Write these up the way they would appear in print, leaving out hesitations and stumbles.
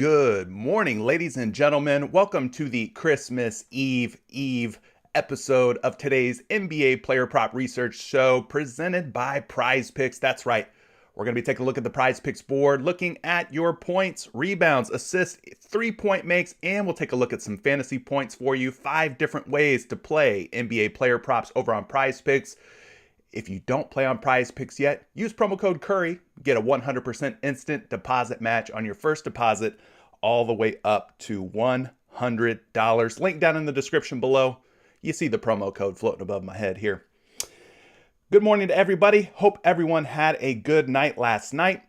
Good morning, ladies and gentlemen. Welcome to the Christmas Eve episode of today's NBA Player Prop Research Show presented by PrizePicks. That's right. We're going to be taking a look at the PrizePicks board, looking at your points, rebounds, assists, 3-point makes, and we'll take a look at some fantasy points for you. 5 different ways to play NBA player props over on PrizePicks. If you don't play on PrizePicks yet, use promo code Curry. Get a 100% instant deposit match on your first deposit all the way up to $100. Link down in the description below. You see the promo code floating above my head here. Good morning to everybody. Hope everyone had a good night last night.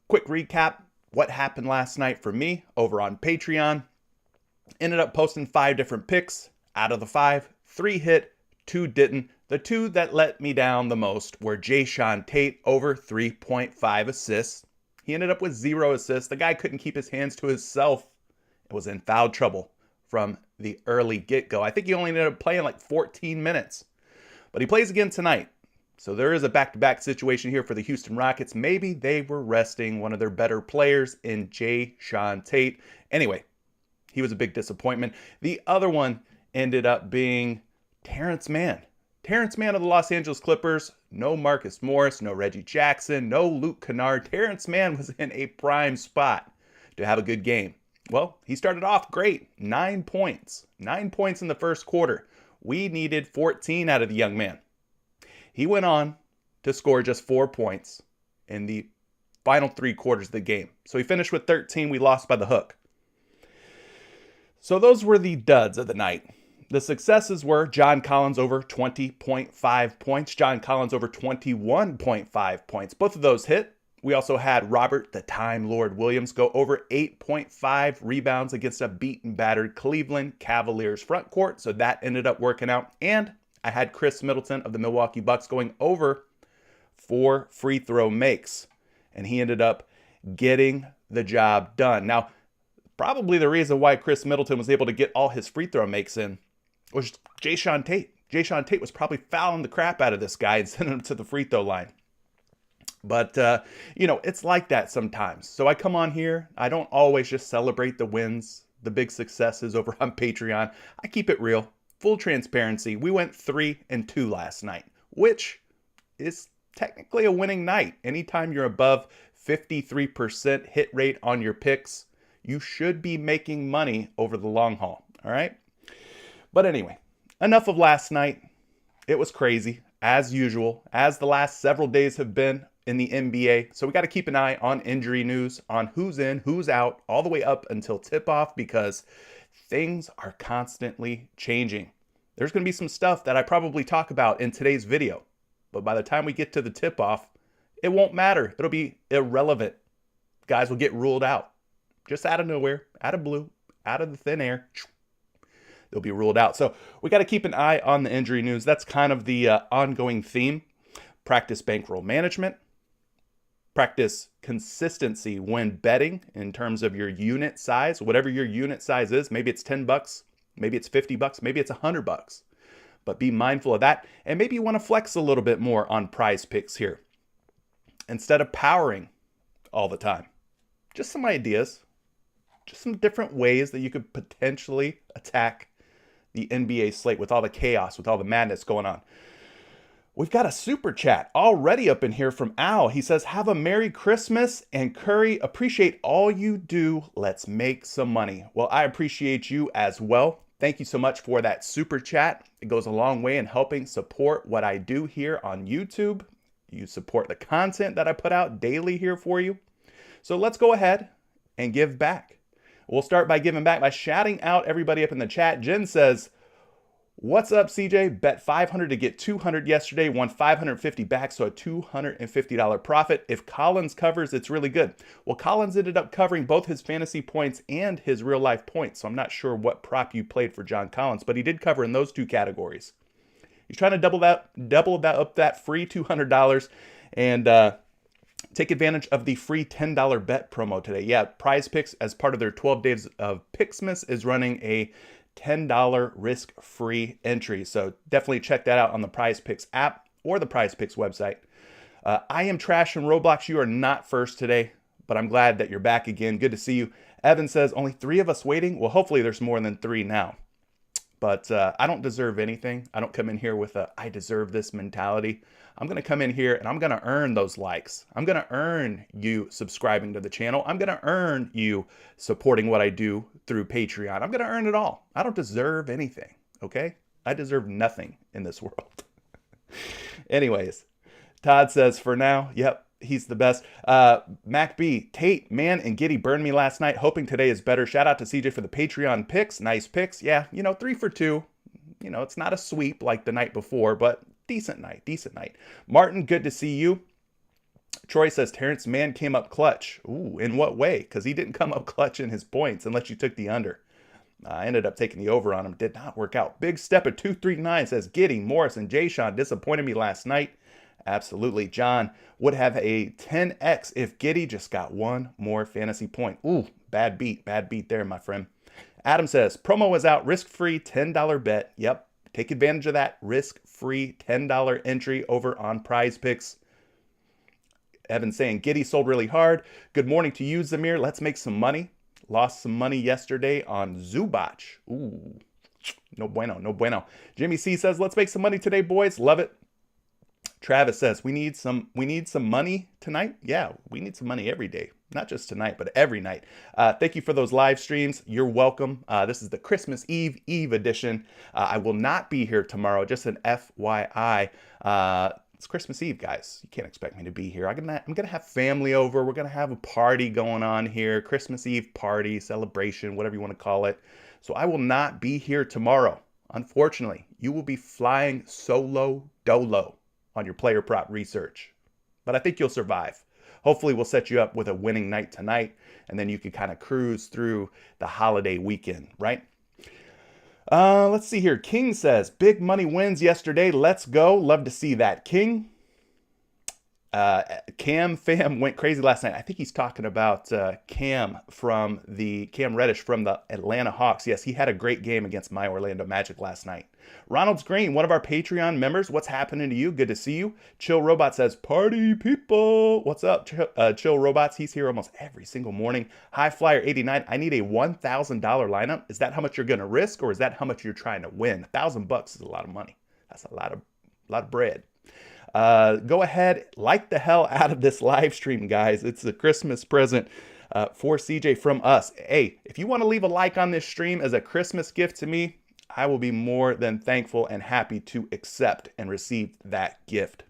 Quick recap, what happened last night for me over on Patreon. Ended up posting 5 different picks. Out of the 5, 3 hit, 2 didn't. The 2 that let me down the most were Jae'Sean Tate over 3.5 assists. He ended up with 0 assists. The guy couldn't keep his hands to himself. It was in foul trouble from the early get-go. I think he only ended up playing like 14 minutes. But he plays again tonight. So there is a back-to-back situation here for the Houston Rockets. Maybe they were resting one of their better players in Jae'Sean Tate. Anyway, he was a big disappointment. The other one ended up being Terrence Mann. Terrence Mann of the Los Angeles Clippers. No Marcus Morris, no Reggie Jackson, no Luke Kennard. Terrence Mann was in a prime spot to have a good game. Well, he started off great. 9 points. 9 points in the first quarter. We needed 14 out of the young man. He went on to score just 4 points in the final 3 quarters of the game. So he finished with 13. We lost by the hook. So those were the duds of the night. The successes were John Collins over 20.5 points. John Collins over 21.5 points. Both of those hit. We also had Robert the Time Lord Williams go over 8.5 rebounds against a beaten, battered Cleveland Cavaliers front court. So that ended up working out. And I had Chris Middleton of the Milwaukee Bucks going over 4 free throw makes. And he ended up getting the job done. Now, probably the reason why Chris Middleton was able to get all his free throw makes in was Jae'Sean Tate. Jae'Sean Tate was probably fouling the crap out of this guy and sending him to the free throw line. But, it's like that sometimes. So I come on here. I don't always just celebrate the wins, the big successes over on Patreon. I keep it real, full transparency. We went 3-2 last night, which is technically a winning night. Anytime you're above 53% hit rate on your picks, you should be making money over the long haul. All right. But anyway, enough of last night. It was crazy, as usual, as the last several days have been in the NBA. So we got to keep an eye on injury news, on who's in, who's out, all the way up until tip-off, because things are constantly changing. There's going to be some stuff that I probably talk about in today's video, but by the time we get to the tip-off, it won't matter. It'll be irrelevant. Guys will get ruled out. Just out of nowhere, out of blue, out of the thin air. They'll be ruled out. So we got to keep an eye on the injury news. That's kind of the ongoing theme. Practice bankroll management. Practice consistency when betting in terms of your unit size. Whatever your unit size is, maybe it's $10, maybe it's $50, maybe it's $100. But be mindful of that. And maybe you want to flex a little bit more on PrizePicks here instead of powering all the time. Just some ideas. Just some different ways that you could potentially attack the NBA slate with all the chaos, with all the madness going on. We've got a super chat already up in here from Al. He says, have a Merry Christmas, and Curry, appreciate all you do. Let's make some money. Well, I appreciate you as well. Thank you so much for that super chat. It goes a long way in helping support what I do here on YouTube. You support the content that I put out daily here for you. So let's go ahead and give back. We'll start by giving back by shouting out everybody up in the chat. Jen says, what's up, CJ? Bet 500 to get 200 yesterday, won 550 back, so a $250 profit. If Collins covers, it's really good. Well, Collins ended up covering both his fantasy points and his real life points, so I'm not sure what prop you played for John Collins, but he did cover in those 2 categories. He's trying to double that free $200 and take advantage of the free $10 bet promo today. Yeah, PrizePicks, as part of their 12 days of Picksmas, is running a $10 risk-free entry. So definitely check that out on the PrizePicks app or the PrizePicks website. I am trash in Roblox. You are not first today, but I'm glad that you're back again. Good to see you. Evan says, only 3 of us waiting? Well, hopefully there's more than 3 now. But I don't deserve anything. I don't come in here with a I deserve this mentality. I'm going to come in here and I'm going to earn those likes. I'm going to earn you subscribing to the channel. I'm going to earn you supporting what I do through Patreon. I'm going to earn it all. I don't deserve anything, okay? I deserve nothing in this world. Anyways, Todd says, for now, yep, he's the best. Mac B, Tate, Man, and Giddy burned me last night. Hoping today is better. Shout out to CJ for the Patreon picks. Nice picks. Yeah, 3 for 2. It's not a sweep like the night before, but decent night. Martin, good to see you. Troy says, Terrence Mann came up clutch. Ooh, in what way? Because he didn't come up clutch in his points unless you took the under. I ended up taking the over on him. Did not work out. Big Step at 239 says, Giddy, Morris, and Jay Sean disappointed me last night. Absolutely. John would have a 10x if Giddy just got one more fantasy point. Ooh, bad beat there, my friend. Adam says, promo is out, risk-free $10 bet. Yep, take advantage of that risk-free $10 entry over on PrizePicks. Evan saying, Giddy sold really hard. Good morning to you, Zamir. Let's make some money. Lost some money yesterday on Zubac. Ooh, no bueno. Jimmy C says, let's make some money today, boys. Love it. Travis says, we need some money tonight. Yeah, we need some money every day. Not just tonight, but every night. Thank you for those live streams. You're welcome. This is the Christmas Eve edition. I will not be here tomorrow. Just an FYI. It's Christmas Eve, guys. You can't expect me to be here. I'm gonna have family over. We're gonna have a party going on here. Christmas Eve party, celebration, whatever you want to call it. So I will not be here tomorrow. Unfortunately, you will be flying solo dolo on your player prop research. But I think you'll survive. Hopefully we'll set you up with a winning night tonight, and then you can kind of cruise through the holiday weekend, right? Let's see here. King says, big money wins yesterday. Let's go. Love to see that. King. Cam fam went crazy last night. I think he's talking about Cam Reddish from the Atlanta Hawks. Yes, he had a great game against my Orlando Magic last night. Ronald's Green, one of our Patreon members. What's happening to you? Good to see you. Chill Robot says, party people. What's up, Chill Robots? He's here almost every single morning. High Flyer 89. I need a $1,000 lineup. Is that how much you're going to risk, or is that how much you're trying to win? $1,000 is a lot of money. That's a lot of bread. Go ahead, like the hell out of this live stream, guys. It's a Christmas present for CJ from us. Hey, if you want to leave a like on this stream as a Christmas gift to me, I will be more than thankful and happy to accept and receive that gift.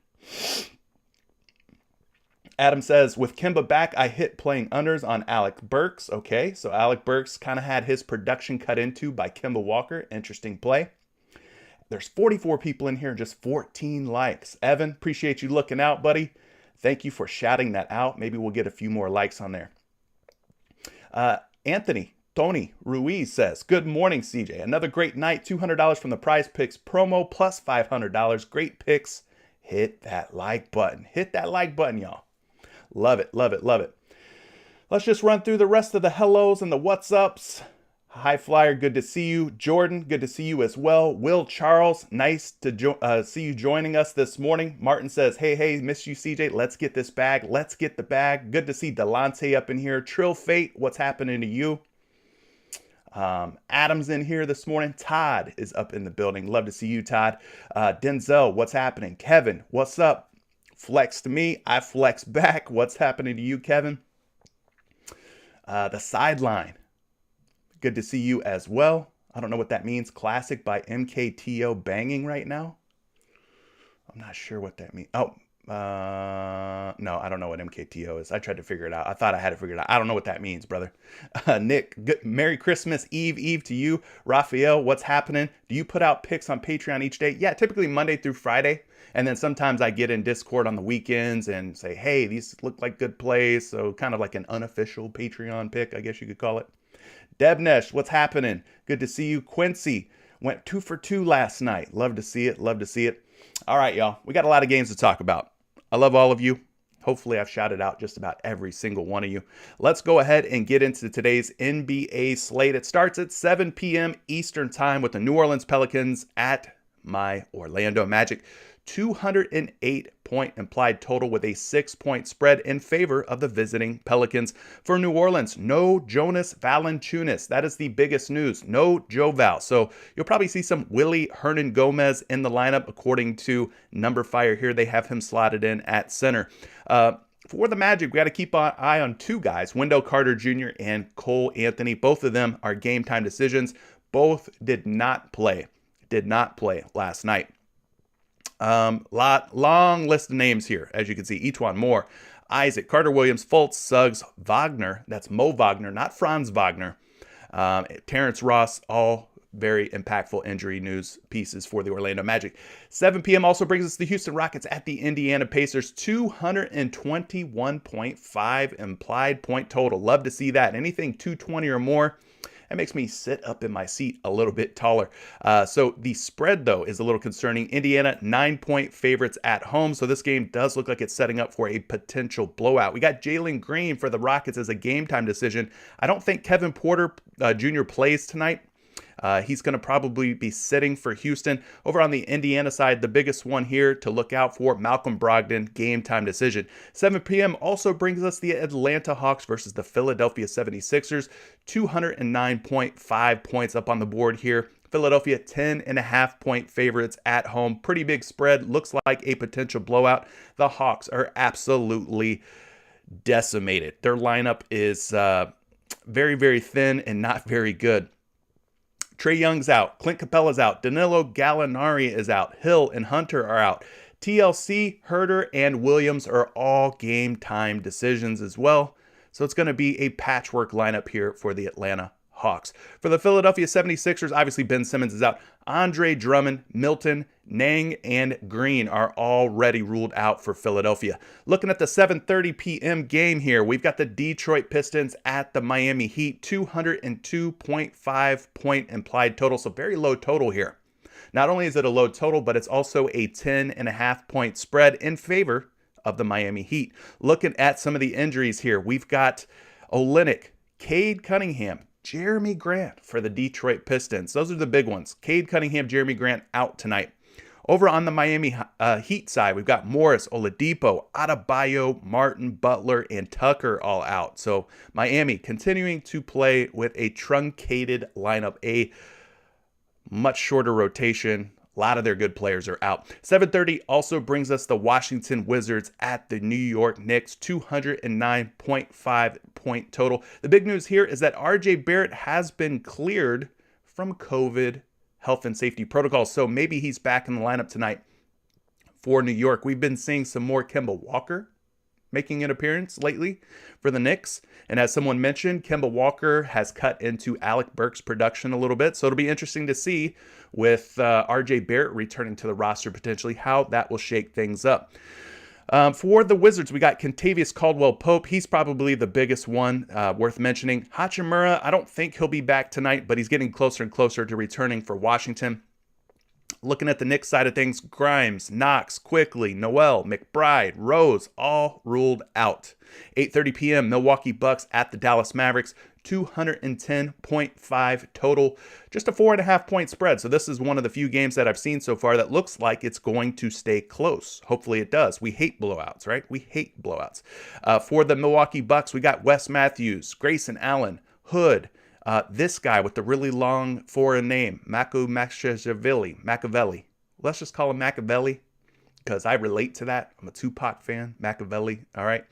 Adam says, with Kemba back, I hit playing unders on Alec Burks. Okay, so Alec Burks kind of had his production cut into by Kemba Walker. Interesting play. There's 44 people in here, just 14 likes. Evan, appreciate you looking out, buddy. Thank you for shouting that out. Maybe we'll get a few more likes on there. Tony Ruiz says, good morning, CJ. Another great night. $200 from the PrizePicks promo plus $500. Great picks. Hit that like button. Hit that like button, y'all. Love it. Let's just run through the rest of the hellos and the what's ups. High Flyer, good to see you. Jordan, good to see you as well. Will Charles, nice to see you joining us this morning. Martin says, hey, miss you, CJ. Let's get this bag. Let's get the bag. Good to see Delonte up in here. Trill Fate, what's happening to you? Adam's in here this morning. Todd is up in the building. Love to see you, Todd. Denzel, what's happening? Kevin, what's up? Flex to me. I flex back. What's happening to you, Kevin? The Sideline. Good to see you as well. I don't know what that means. Classic by MKTO banging right now. I'm not sure what that means. No, I don't know what MKTO is. I tried to figure it out. I thought I had it figured out. I don't know what that means, brother. Nick, good, Merry Christmas Eve to you. Raphael, what's happening? Do you put out picks on Patreon each day? Yeah, typically Monday through Friday. And then sometimes I get in Discord on the weekends and say, hey, these look like good plays. So kind of like an unofficial Patreon pick, I guess you could call it. Debnesh, what's happening? Good to see you. Quincy went 2 for 2 last night. Love to see it. All right, y'all. We got a lot of games to talk about. I love all of you. Hopefully I've shouted out just about every single one of you. Let's go ahead and get into today's NBA slate. It starts at 7 p.m. Eastern time with the New Orleans Pelicans at my Orlando Magic. 208-point implied total with a 6-point spread in favor of the visiting Pelicans. For New Orleans, no Jonas Valanciunas. That is the biggest news. No Joe Val. So you'll probably see some Willie Hernan-Gomez in the lineup. According to Number Fire here, they have him slotted in at center. For the Magic, we got to keep an eye on two guys, Wendell Carter Jr. and Cole Anthony. Both of them are game time decisions. Both did not play last night. Long list of names here, as you can see, each one more. Isaac, Carter Williams, Fultz, Suggs, Wagner. That's Mo Wagner, not Franz Wagner. Terrence Ross, all very impactful injury news pieces for the Orlando Magic. 7 p.m. also brings us the Houston Rockets at the Indiana Pacers. 221.5 implied point total. Love to see that. Anything 220 or more, that makes me sit up in my seat a little bit taller. So the spread, though, is a little concerning. Indiana, 9-point favorites at home. So this game does look like it's setting up for a potential blowout. We got Jalen Green for the Rockets as a game time decision. I don't think Kevin Porter Jr. plays tonight. He's going to probably be sitting for Houston. Over on the Indiana side, the biggest one here to look out for, Malcolm Brogdon, game time decision. 7 p.m. also brings us the Atlanta Hawks versus the Philadelphia 76ers. 209.5 points up on the board here. Philadelphia 10.5-point favorites at home. Pretty big spread. Looks like a potential blowout. The Hawks are absolutely decimated. Their lineup is very, very thin and not very good. Trae Young's out. Clint Capella's out. Danilo Gallinari is out. Hill and Hunter are out. TLC, Herter, and Williams are all game time decisions as well. So it's going to be a patchwork lineup here for the Atlanta Hawks. For the Philadelphia 76ers, obviously Ben Simmons is out. Andre Drummond, Milton, Nang, and Green are already ruled out for Philadelphia. Looking at the 7:30 p.m. game here, we've got the Detroit Pistons at the Miami Heat. 202.5-point implied total, so very low total here. Not only is it a low total, but it's also a 10.5-point spread in favor of the Miami Heat. Looking at some of the injuries here, we've got Olynyk, Cade Cunningham, Jeremy Grant for the Detroit Pistons. Those are the big ones. Cade Cunningham, Jeremy Grant out tonight. Over on the Miami Heat side, we've got Morris, Oladipo, Adebayo, Martin, Butler, and Tucker all out. So Miami continuing to play with a truncated lineup, a much shorter rotation. A lot of their good players are out. 7:30 also brings us the Washington Wizards at the New York Knicks. 209.5-point total. The big news here is that RJ Barrett has been cleared from COVID health and safety protocols. So maybe he's back in the lineup tonight for New York. We've been seeing some more Kemba Walker making an appearance lately for the Knicks. And as someone mentioned, Kemba Walker has cut into Alec Burks' production a little bit. So it'll be interesting to see with RJ Barrett returning to the roster potentially how that will shake things up. For the Wizards, we got Kentavious Caldwell-Pope. He's probably the biggest one worth mentioning. Hachimura, I don't think he'll be back tonight, but he's getting closer and closer to returning for Washington. Looking at the Knicks side of things, Grimes, Knox, Quickly, Noel, McBride, Rose, all ruled out. 8:30 p.m., Milwaukee Bucks at the Dallas Mavericks. 210.5 total, just a 4.5-point spread. So this is one of the few games that I've seen so far that looks like it's going to stay close. Hopefully it does. We hate blowouts, right? We hate blowouts. For the Milwaukee Bucks, we got Wes Matthews, Grayson Allen, Hood, this guy with the really long foreign name, Machiavelli. Let's just call him Machiavelli because I relate to that. I'm a Tupac fan, Machiavelli. All right.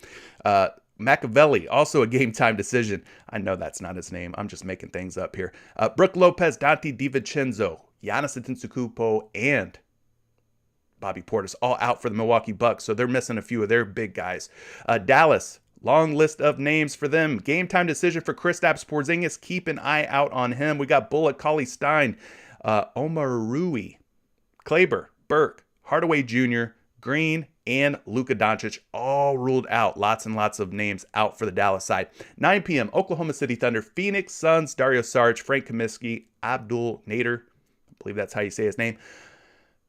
Machiavelli, also a game time decision. I know that's not his name. I'm just making things up here. Brook Lopez, Dante DiVincenzo, Giannis Antetokounmpo, and Bobby Portis all out for the Milwaukee Bucks. So they're missing a few of their big guys. Dallas, long list of names for them. Game time decision for Kristaps Porzingis. Keep an eye out on him. We got Bullock, Cauley-Stein, Omar Rui, Kleber, Burke, Hardaway Jr., Green, and Luka Doncic all ruled out. Lots and lots of names out for the Dallas side. 9 p.m., Oklahoma City Thunder, Phoenix Suns, Dario Saric, Frank Kaminsky, Abdul Nader. I believe that's how you say his name.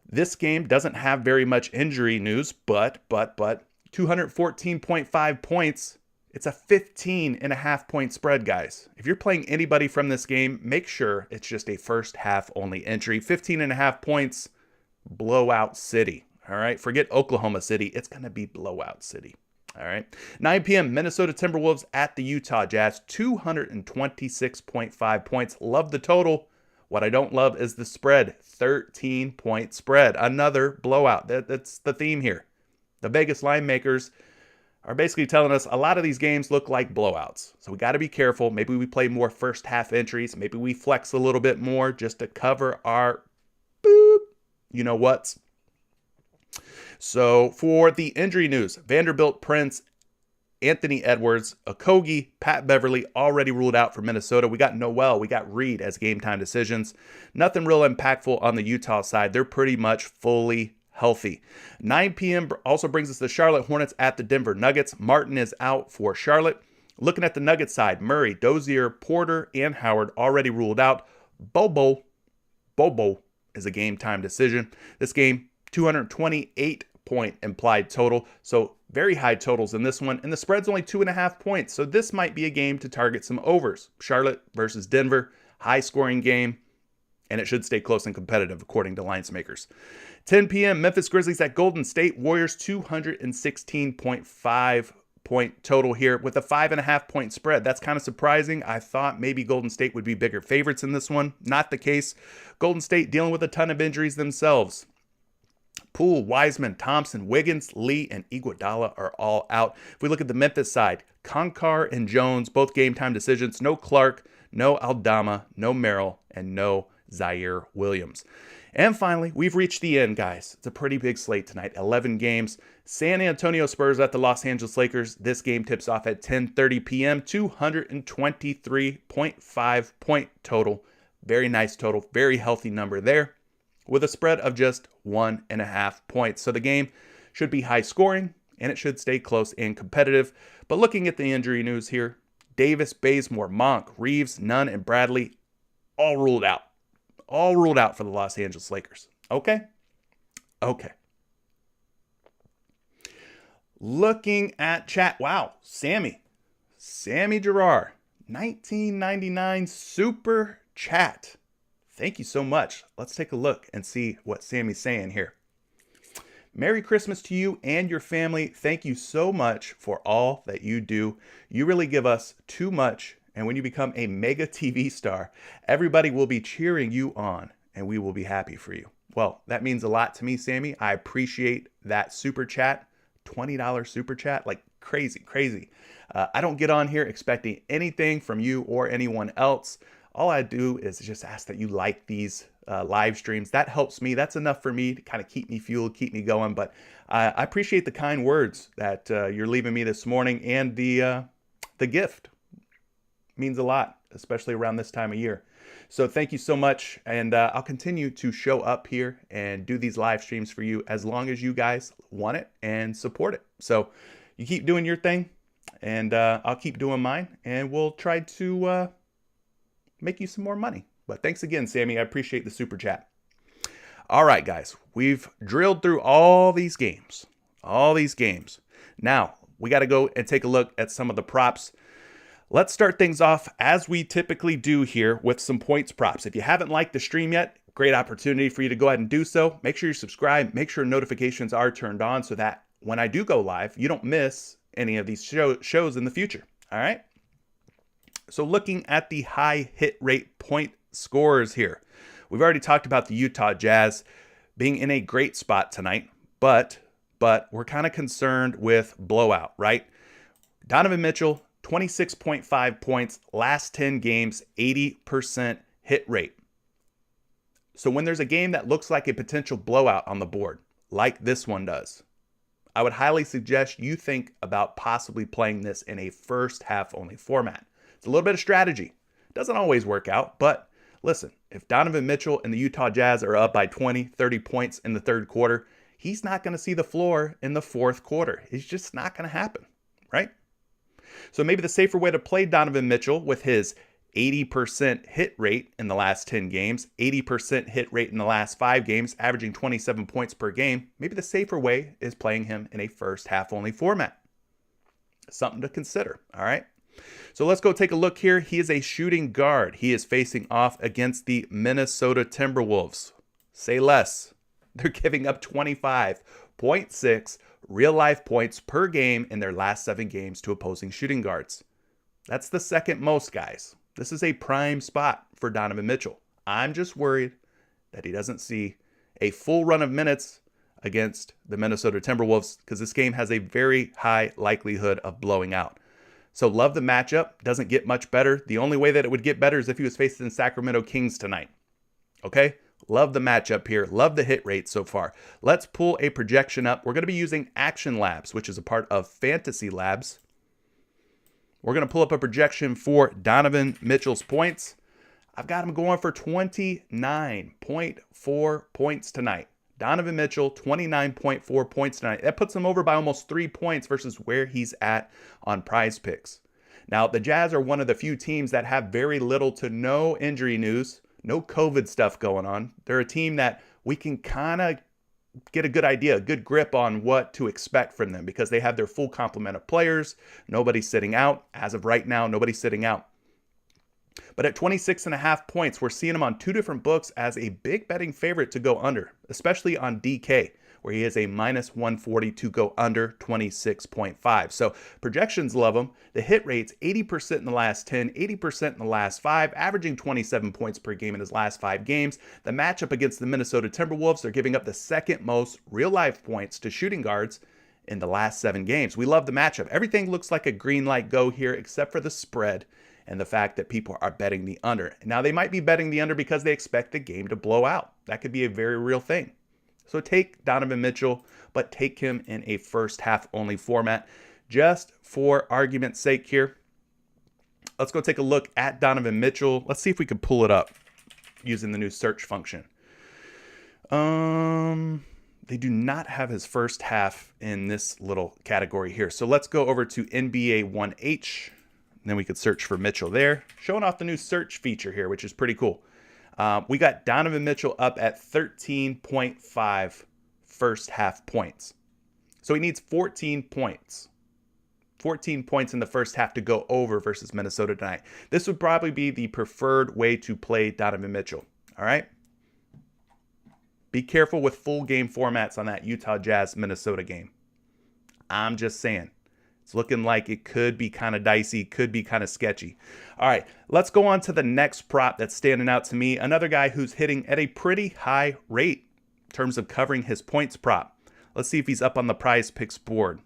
This game doesn't have very much injury news, but 214.5 points. It's a 15.5-point spread, guys. If you're playing anybody from this game, make sure it's just a first half only entry. 15.5 points, blowout city. All right. Forget Oklahoma City. It's going to be blowout city. All right. 9 p.m. Minnesota Timberwolves at the Utah Jazz. 226.5 points. Love the total. What I don't love is the spread. 13-point spread. Another blowout. That's the theme here. The Vegas line makers are basically telling us a lot of these games look like blowouts. So we got to be careful. Maybe we play more first half entries. Maybe we flex a little bit more just to cover our boop, you know what's. So for the injury news, Vanderbilt, Prince, Anthony Edwards, Okogie, Pat Beverly already ruled out for Minnesota. We got Noel, we got Reed as game time decisions. Nothing real impactful on the Utah side. They're pretty much fully healthy. 9 p.m. also brings us the Charlotte Hornets at the Denver Nuggets. Martin is out for Charlotte. Looking at the Nuggets side, Murray, Dozier, Porter, and Howard already ruled out. Bobo is a game time decision. This game, 228-point implied total. So very high totals in this one. And the spread's only 2.5 points. So this might be a game to target some overs. Charlotte versus Denver, high scoring game. And it should stay close and competitive, according to lines makers. 10 p.m., Memphis Grizzlies at Golden State Warriors, 216.5 point total here with a 5.5 point spread. That's kind of surprising. I thought maybe Golden State would be bigger favorites in this one. Not the case. Golden State dealing with a ton of injuries themselves. Poole, Wiseman, Thompson, Wiggins, Lee, and Iguodala are all out. If we look at the Memphis side, Konkar and Jones, both game time decisions. No Clark, no Aldama, no Merrill, and no Zaire Williams. And finally, we've reached the end, guys. It's a pretty big slate tonight, 11 games. San Antonio Spurs at the Los Angeles Lakers. This game tips off at 10:30 p.m. 223.5 point total. Very nice total, very healthy number there with a spread of just 1.5 points. So the game should be high scoring and it should stay close and competitive. But looking at the injury news here, Davis, Bazemore, Monk, Reeves, Nunn, and Bradley all ruled out. All ruled out for the Los Angeles Lakers. Okay? Okay. Looking at chat. Wow. Sammy Gerard. 1999 super chat. Thank you so much. Let's take a look and see what Sammy's saying here. Merry Christmas to you and your family. Thank you so much for all that you do. You really give us too much. And when you become a mega TV star, everybody will be cheering you on and we will be happy for you. Well, that means a lot to me, Sammy. I appreciate that super chat, $20 super chat, like crazy. I don't get on here expecting anything from you or anyone else. All I do is just ask that you like these live streams. That helps me. That's enough for me to kind of keep me fueled, keep me going. But I appreciate the kind words that you're leaving me this morning, and the gift means a lot, especially around this time of year. So thank you so much. And I'll continue to show up here and do these live streams for you as long as you guys want it and support it. So you keep doing your thing and I'll keep doing mine, and we'll try to make you some more money. But thanks again, Sammy. I appreciate the super chat. All right, guys, we've drilled through all these games. Now we got to go and take a look at some of the props. Let's start things off as we typically do here with some points props. If you haven't liked the stream yet, great opportunity for you to go ahead and do so. Make sure you subscribe. Make sure notifications are turned on so that when I do go live, you don't miss any of these shows in the future. All right. So looking at the high hit rate point scorers here, we've already talked about the Utah Jazz being in a great spot tonight, but we're kind of concerned with blowout, right? Donovan Mitchell, 26.5 points, last 10 games, 80% hit rate. So when there's a game that looks like a potential blowout on the board, like this one does, I would highly suggest you think about possibly playing this in a first half only format. It's a little bit of strategy. Doesn't always work out, but listen, if Donovan Mitchell and the Utah Jazz are up by 20, 30 points in the third quarter, he's not going to see the floor in the fourth quarter. It's just not going to happen, right? So maybe the safer way to play Donovan Mitchell with his 80% hit rate in the last 10 games, 80% hit rate in the last 5 games, averaging 27 points per game, maybe the safer way is playing him in a first half only format. Something to consider, all right? So let's go take a look here. He is a shooting guard. He is facing off against the Minnesota Timberwolves. Say less. They're giving up 25.6 real life points per game in their last 7 games to opposing shooting guards. That's the second most, guys. This is a prime spot for Donovan Mitchell. I'm just worried that he doesn't see a full run of minutes against the Minnesota Timberwolves because this game has a very high likelihood of blowing out. So love the matchup. Doesn't get much better. The only way that it would get better is if he was facing the Sacramento Kings tonight. Okay? Love the matchup here. Love the hit rate so far. Let's pull a projection up. We're going to be using Action Labs, which is a part of Fantasy Labs. We're going to pull up a projection for Donovan Mitchell's points. I've got him going for 29.4 points tonight. Donovan Mitchell, 29.4 points tonight. That puts him over by almost 3 points versus where he's at on PrizePicks. Now, the Jazz are one of the few teams that have very little to no injury news, no COVID stuff going on. They're a team that we can kind of get a good idea, a good grip on what to expect from them because they have their full complement of players. Nobody's sitting out. As of right now, nobody's sitting out. But at 26.5 points, we're seeing him on 2 different books as a big betting favorite to go under, especially on DK, where he is a -140 to go under 26.5. So projections love him. The hit rate's 80% in the last 10, 80% in the last 5, averaging 27 points per game in his last 5 games. The matchup against the Minnesota Timberwolves, they're giving up the second most real-life points to shooting guards in the last 7 games. We love the matchup. Everything looks like a green light go here except for the spread and the fact that people are betting the under. Now, they might be betting the under because they expect the game to blow out. That could be a very real thing. So take Donovan Mitchell, but take him in a first half only format. Just for argument's sake here, let's go take a look at Donovan Mitchell. Let's see if we can pull it up using the new search function. They do not have his first half in this little category here. So let's go over to NBA 1H. Then we could search for Mitchell there. Showing off the new search feature here, which is pretty cool. We got Donovan Mitchell up at 13.5 first half points. So he needs 14 points. 14 points in the first half to go over versus Minnesota tonight. This would probably be the preferred way to play Donovan Mitchell. All right? Be careful with full game formats on that Utah Jazz Minnesota game. I'm just saying. It's looking like it could be kind of dicey, could be kind of sketchy. All right, let's go on to the next prop that's standing out to me. Another guy who's hitting at a pretty high rate in terms of covering his points prop. Let's see if he's up on the PrizePicks board.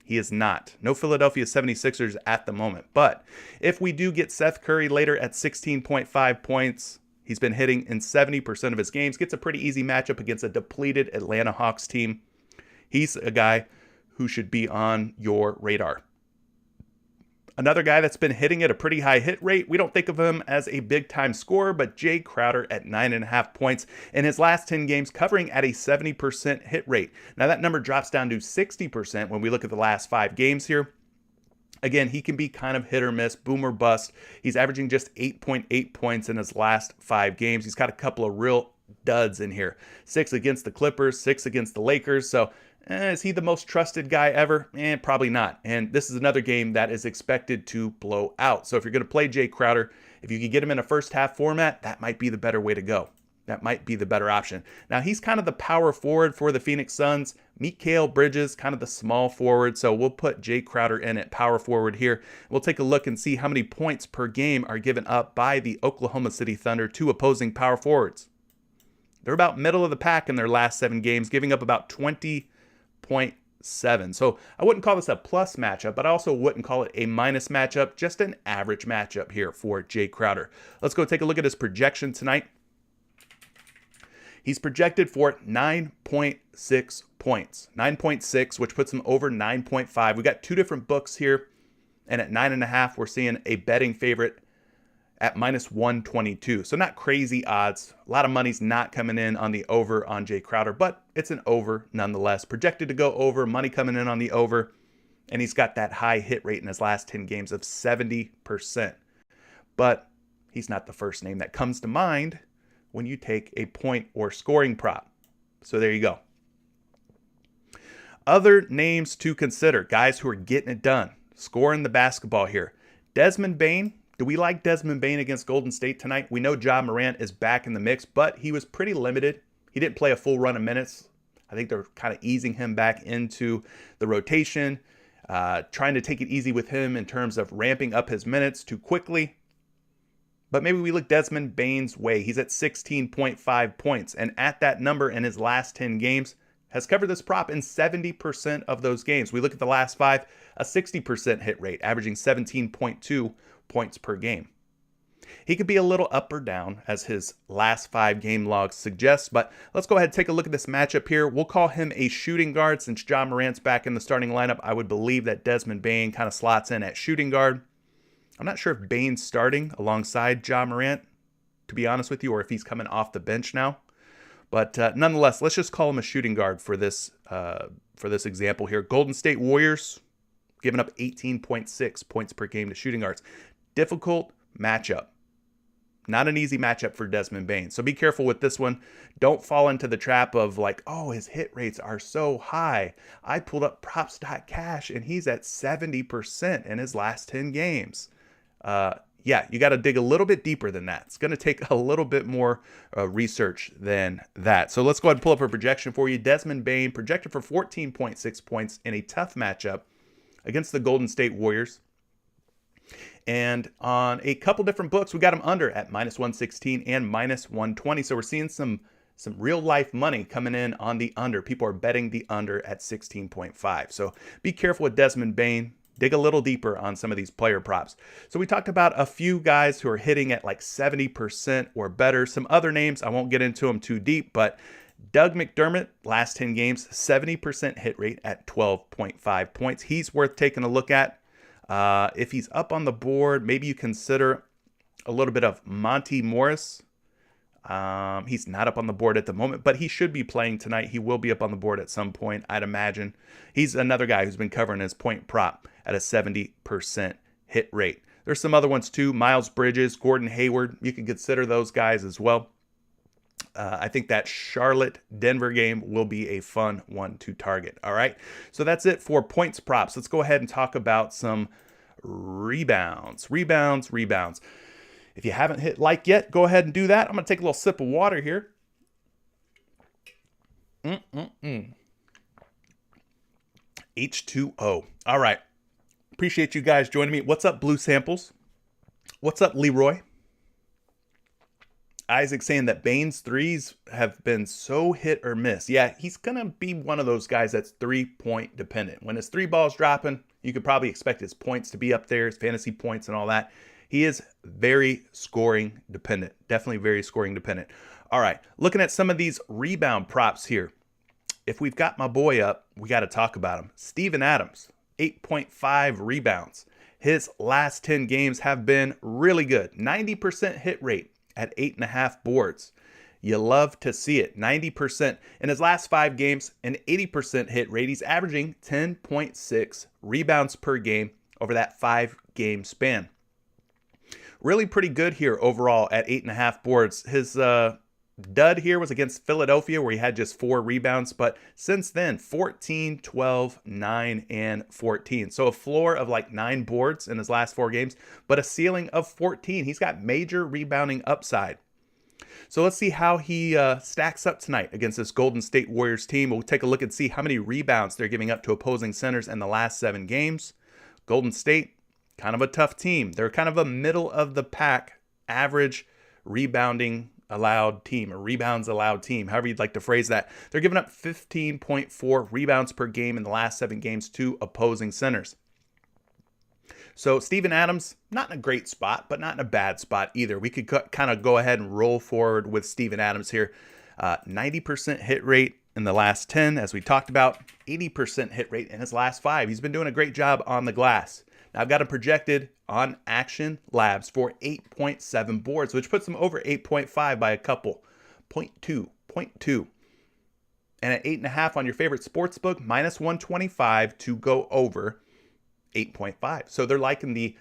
He is not. No Philadelphia 76ers at the moment. But if we do get Seth Curry later at 16.5 points, he's been hitting in 70% of his games. Gets a pretty easy matchup against a depleted Atlanta Hawks team. He's a guy who should be on your radar. Another guy that's been hitting at a pretty high hit rate, we don't think of him as a big-time scorer, but Jay Crowder at 9.5 points in his last 10 games, covering at a 70% hit rate. Now that number drops down to 60% when we look at the last 5 games here. Again, he can be kind of hit or miss, boom or bust. He's averaging just 8.8 points in his last 5 games. He's got a couple of real duds in here. 6 against the Clippers, 6 against the Lakers, so is he the most trusted guy ever? Probably not. And this is another game that is expected to blow out. So if you're going to play Jay Crowder, if you can get him in a first half format, that might be the better way to go. That might be the better option. Now, he's kind of the power forward for the Phoenix Suns. Mikal Bridges, kind of the small forward. So we'll put Jay Crowder in at power forward here. We'll take a look and see how many points per game are given up by the Oklahoma City Thunder to opposing power forwards. They're about middle of the pack in their last 7 games, giving up about 20.7. So I wouldn't call this a plus matchup, but I also wouldn't call it a minus matchup, just an average matchup here for Jay Crowder. Let's go take a look at his projection tonight. He's projected for 9.6 points. 9.6, which puts him over 9.5. We got 2 different books here, and at 9.5, we're seeing a betting favorite at -122. So not crazy odds. A lot of money's not coming in on the over on Jay Crowder, but it's an over nonetheless. Projected to go over, money coming in on the over, and he's got that high hit rate in his last 10 games of 70%. But he's not the first name that comes to mind when you take a point or scoring prop. So there you go. Other names to consider, guys who are getting it done, scoring the basketball here. Desmond Bane. Do we like Desmond Bane against Golden State tonight? We know Ja Morant is back in the mix, but he was pretty limited He didn't play a full run of minutes. I think they're kind of easing him back into the rotation, trying to take it easy with him in terms of ramping up his minutes too quickly. But maybe we look Desmond Bane's way. He's at 16.5 points, and at that number in his last 10 games, has covered this prop in 70% of those games. We look at the last 5, a 60% hit rate, averaging 17.2 points per game. He could be a little up or down, as his last 5 game logs suggest, but let's go ahead and take a look at this matchup here. We'll call him a shooting guard since Ja Morant's back in the starting lineup. I would believe that Desmond Bane kind of slots in at shooting guard. I'm not sure if Bane's starting alongside Ja Morant, to be honest with you, or if he's coming off the bench now. But nonetheless, let's just call him a shooting guard for this example here. Golden State Warriors giving up 18.6 points per game to shooting guards. Difficult matchup. Not an easy matchup for Desmond Bane. So be careful with this one. Don't fall into the trap of like, oh, his hit rates are so high. I pulled up props.cash and he's at 70% in his last 10 games. Yeah, you got to dig a little bit deeper than that. It's going to take a little bit more research than that. So let's go ahead and pull up a projection for you. Desmond Bane projected for 14.6 points in a tough matchup against the Golden State Warriors. And on a couple different books, we got him under at -116 and -120. So we're seeing some real life money coming in on the under. People are betting the under at 16.5. So be careful with Desmond Bane. Dig a little deeper on some of these player props. So we talked about a few guys who are hitting at like 70% or better. Some other names, I won't get into them too deep, but Doug McDermott, last 10 games, 70% hit rate at 12.5 points. He's worth taking a look at. If he's up on the board, maybe you consider a little bit of Monty Morris. He's not up on the board at the moment, but he should be playing tonight. He will be up on the board at some point, I'd imagine. He's another guy who's been covering his point prop at a 70% hit rate. There's some other ones too. Miles Bridges, Gordon Hayward. You can consider those guys as well. I think that Charlotte-Denver game will be a fun one to target. All right, so that's it for points props. Let's go ahead and talk about some rebounds. If you haven't hit like yet, go ahead and do that. I'm going to take a little sip of water here. H2O. All right. Appreciate you guys joining me. What's up, Blue Samples? What's up, Leroy? Isaac saying that Bane's threes have been so hit or miss. Yeah, he's going to be one of those guys that's 3-point dependent. When his 3 ball's dropping, you could probably expect his points to be up there, his fantasy points and all that. He is very scoring dependent. Definitely very scoring dependent. All right, looking at some of these rebound props here. If we've got my boy up, we got to talk about him. Steven Adams, 8.5 rebounds. His last 10 games have been really good. 90% hit rate at 8.5 boards. You love to see it. 90%. In his last 5 games, an 80% hit rate. He's averaging 10.6 rebounds per game over that 5-game span. Really pretty good here overall at 8.5 boards. His dud here was against Philadelphia where he had just 4 rebounds, but since then 14, 12, 9, and 14. So a floor of like 9 boards in his last 4 games, but a ceiling of 14. He's got major rebounding upside. So let's see how he stacks up tonight against this Golden State Warriors team. We'll take a look and see how many rebounds they're giving up to opposing centers in the last 7 games. Golden State, kind of a tough team. They're kind of a middle of the pack average rebounding allowed team, or rebounds allowed team, however you'd like to phrase that. They're giving up 15.4 rebounds per game in the last 7 games to opposing centers. So Steven Adams, not in a great spot, but not in a bad spot either. We could kind of go ahead and roll forward with Steven Adams here. 90% hit rate in the last 10, as we talked about. 80% hit rate in his last 5. He's been doing a great job on the glass. Now I've got him projected on Action Labs for 8.7 boards, which puts him over 8.5 by a couple. 0.2. And at 8.5 on your favorite sports book, -125 to go over 8.5. So they're liking the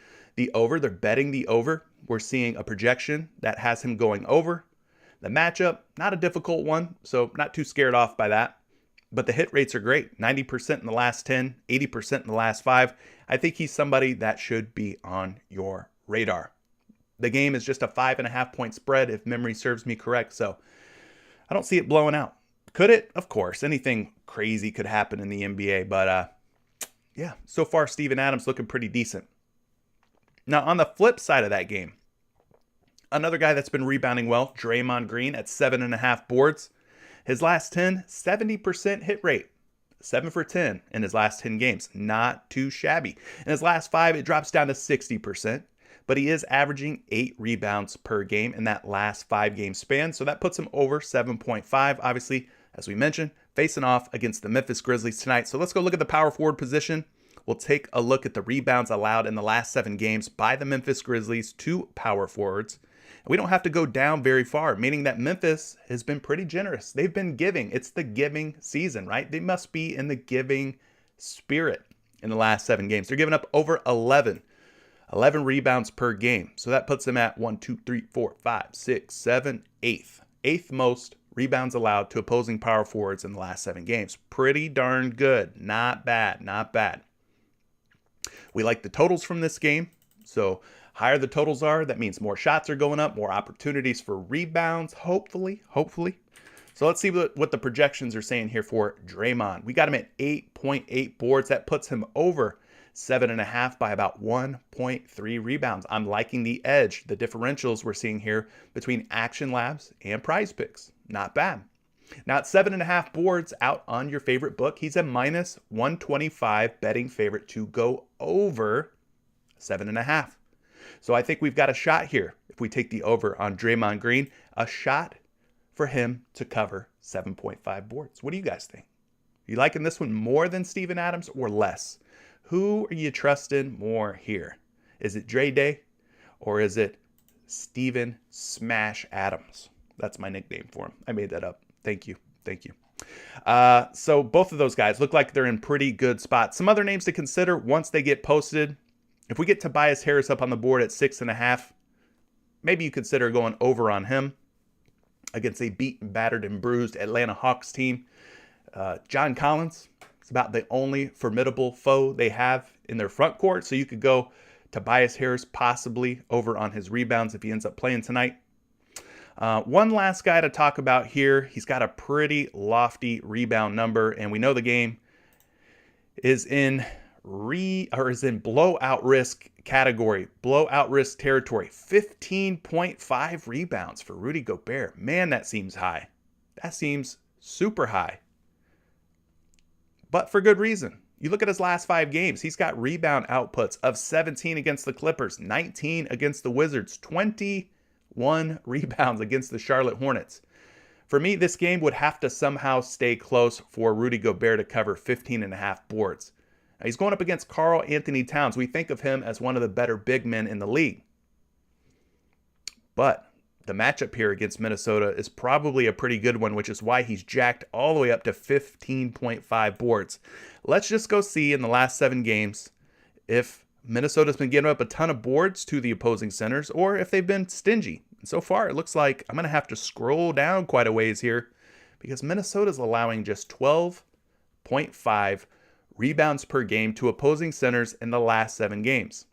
over. They're betting the over. We're seeing a projection that has him going over. The matchup, not a difficult one, so not too scared off by that. But the hit rates are great. 90% in the last 10, 80% in the last 5. I think he's somebody that should be on your radar. The game is just a 5.5 point spread, if memory serves me correct. So I don't see it blowing out. Could it? Of course. Anything crazy could happen in the NBA, but yeah, so far Steven Adams looking pretty decent. Now, on the flip side of that game, another guy that's been rebounding well, Draymond Green at 7.5 boards. His last 10, 70% hit rate. 7 for 10 in his last 10 games. Not too shabby. In his last 5, it drops down to 60%, but he is averaging 8 rebounds per game in that last 5-game span, so that puts him over 7.5. Obviously, as we mentioned, facing off against the Memphis Grizzlies tonight. So let's go look at the power forward position. We'll take a look at the rebounds allowed in the last 7 games by the Memphis Grizzlies to power forwards. We don't have to go down very far, meaning that Memphis has been pretty generous. They've been giving. It's the giving season, right? They must be in the giving spirit in the last 7 games. They're giving up over 11 rebounds per game. So that puts them at 1, 2, 3, 4, 5, 6, 7, 8th. 8th most rebounds allowed to opposing power forwards in the last 7 games. Pretty darn good. Not bad. Not bad. We like the totals from this game. So higher the totals are, that means more shots are going up, more opportunities for rebounds, hopefully. So let's see what the projections are saying here for Draymond. We got him at 8.8 boards. That puts him over 7.5 by about 1.3 rebounds. I'm liking the edge, the differentials we're seeing here between Action Labs and PrizePicks. Not bad. Now at 7.5 boards out on your favorite book, he's a minus 125 betting favorite to go over 7.5. So I think we've got a shot here. If we take the over on Draymond Green, a shot for him to cover 7.5 boards. What do you guys think? Are you liking this one more than Steven Adams or less? Who are you trusting more here? Is it Dre Day or is it Steven Smash Adams? That's my nickname for him. I made that up. Thank you. So both of those guys look like they're in pretty good spots. Some other names to consider once they get posted. If we get Tobias Harris up on the board at 6.5, maybe you consider going over on him against a beaten, battered, and bruised Atlanta Hawks team. John Collins is about the only formidable foe they have in their front court, so you could go Tobias Harris possibly over on his rebounds if he ends up playing tonight. One last guy to talk about here. He's got a pretty lofty rebound number, and we know the game is in blowout risk category, blowout risk territory. 15.5 rebounds for Rudy Gobert. Man, that seems high. That seems super high. But for good reason. You look at his last 5 games, he's got rebound outputs of 17 against the Clippers, 19 against the Wizards, 21 rebounds against the Charlotte Hornets. For me, this game would have to somehow stay close for Rudy Gobert to cover 15.5 boards. Now, he's going up against Karl Anthony Towns. We think of him as one of the better big men in the league. But the matchup here against Minnesota is probably a pretty good one, which is why he's jacked all the way up to 15.5 boards. Let's just go see in the last 7 games if Minnesota's been giving up a ton of boards to the opposing centers or if they've been stingy. And so far, it looks like I'm going to have to scroll down quite a ways here because Minnesota's allowing just 12.5 rebounds per game to opposing centers in the last 7 games.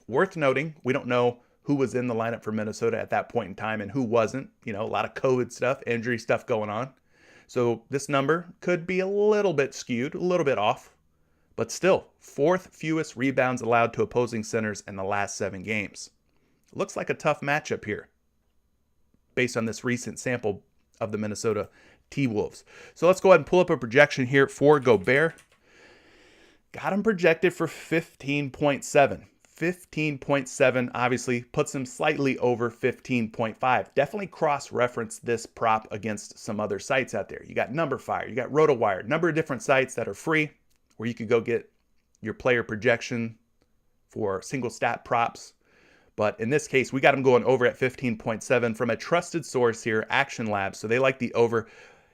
Worth noting, we don't know who was in the lineup for Minnesota at that point in time and who wasn't. You know, a lot of COVID stuff, injury stuff going on. So this number could be a little bit skewed, a little bit off, but still 4th fewest rebounds allowed to opposing centers in the last 7 games. Looks like a tough matchup here based on this recent sample of the Minnesota T-Wolves. So let's go ahead and pull up a projection here for Gobert. Got him projected for 15.7. 15.7 obviously puts him slightly over 15.5. Definitely cross-reference this prop against some other sites out there. You got NumberFire, you got RotoWire, number of different sites that are free where you could go get your player projection for single stat props. But in this case, we got him going over at 15.7 from a trusted source here, Action Labs. So they like the over.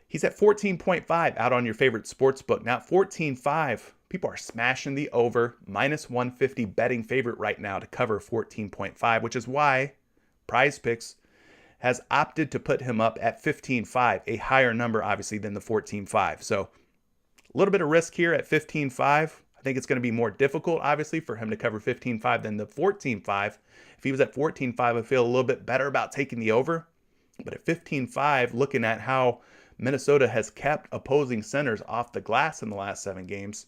He's at 14.5 out on your favorite sports book. Now, 14.5, people are smashing the over, minus 150 betting favorite right now to cover 14.5, which is why PrizePicks has opted to put him up at 15.5, a higher number, obviously, than the 14.5. So a little bit of risk here at 15.5. I think it's going to be more difficult, obviously, for him to cover 15.5 than the 14.5. If he was at 14.5, I feel a little bit better about taking the over. But at 15.5, looking at how Minnesota has kept opposing centers off the glass in the last 7 games,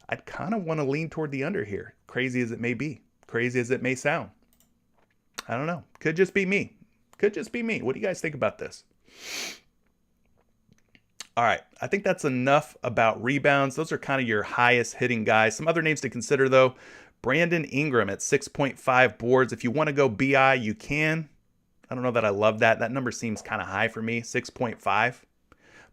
I'd kind of want to lean toward the under here. Crazy as it may be, crazy as it may sound. I don't know. Could just be me. Could just be me. What do you guys think about this? All right, I think that's enough about rebounds. Those are kind of your highest hitting guys. Some other names to consider, though. Brandon Ingram at 6.5 boards. If you want to go BI, you can. I don't know that I love that. That number seems kind of high for me, 6.5.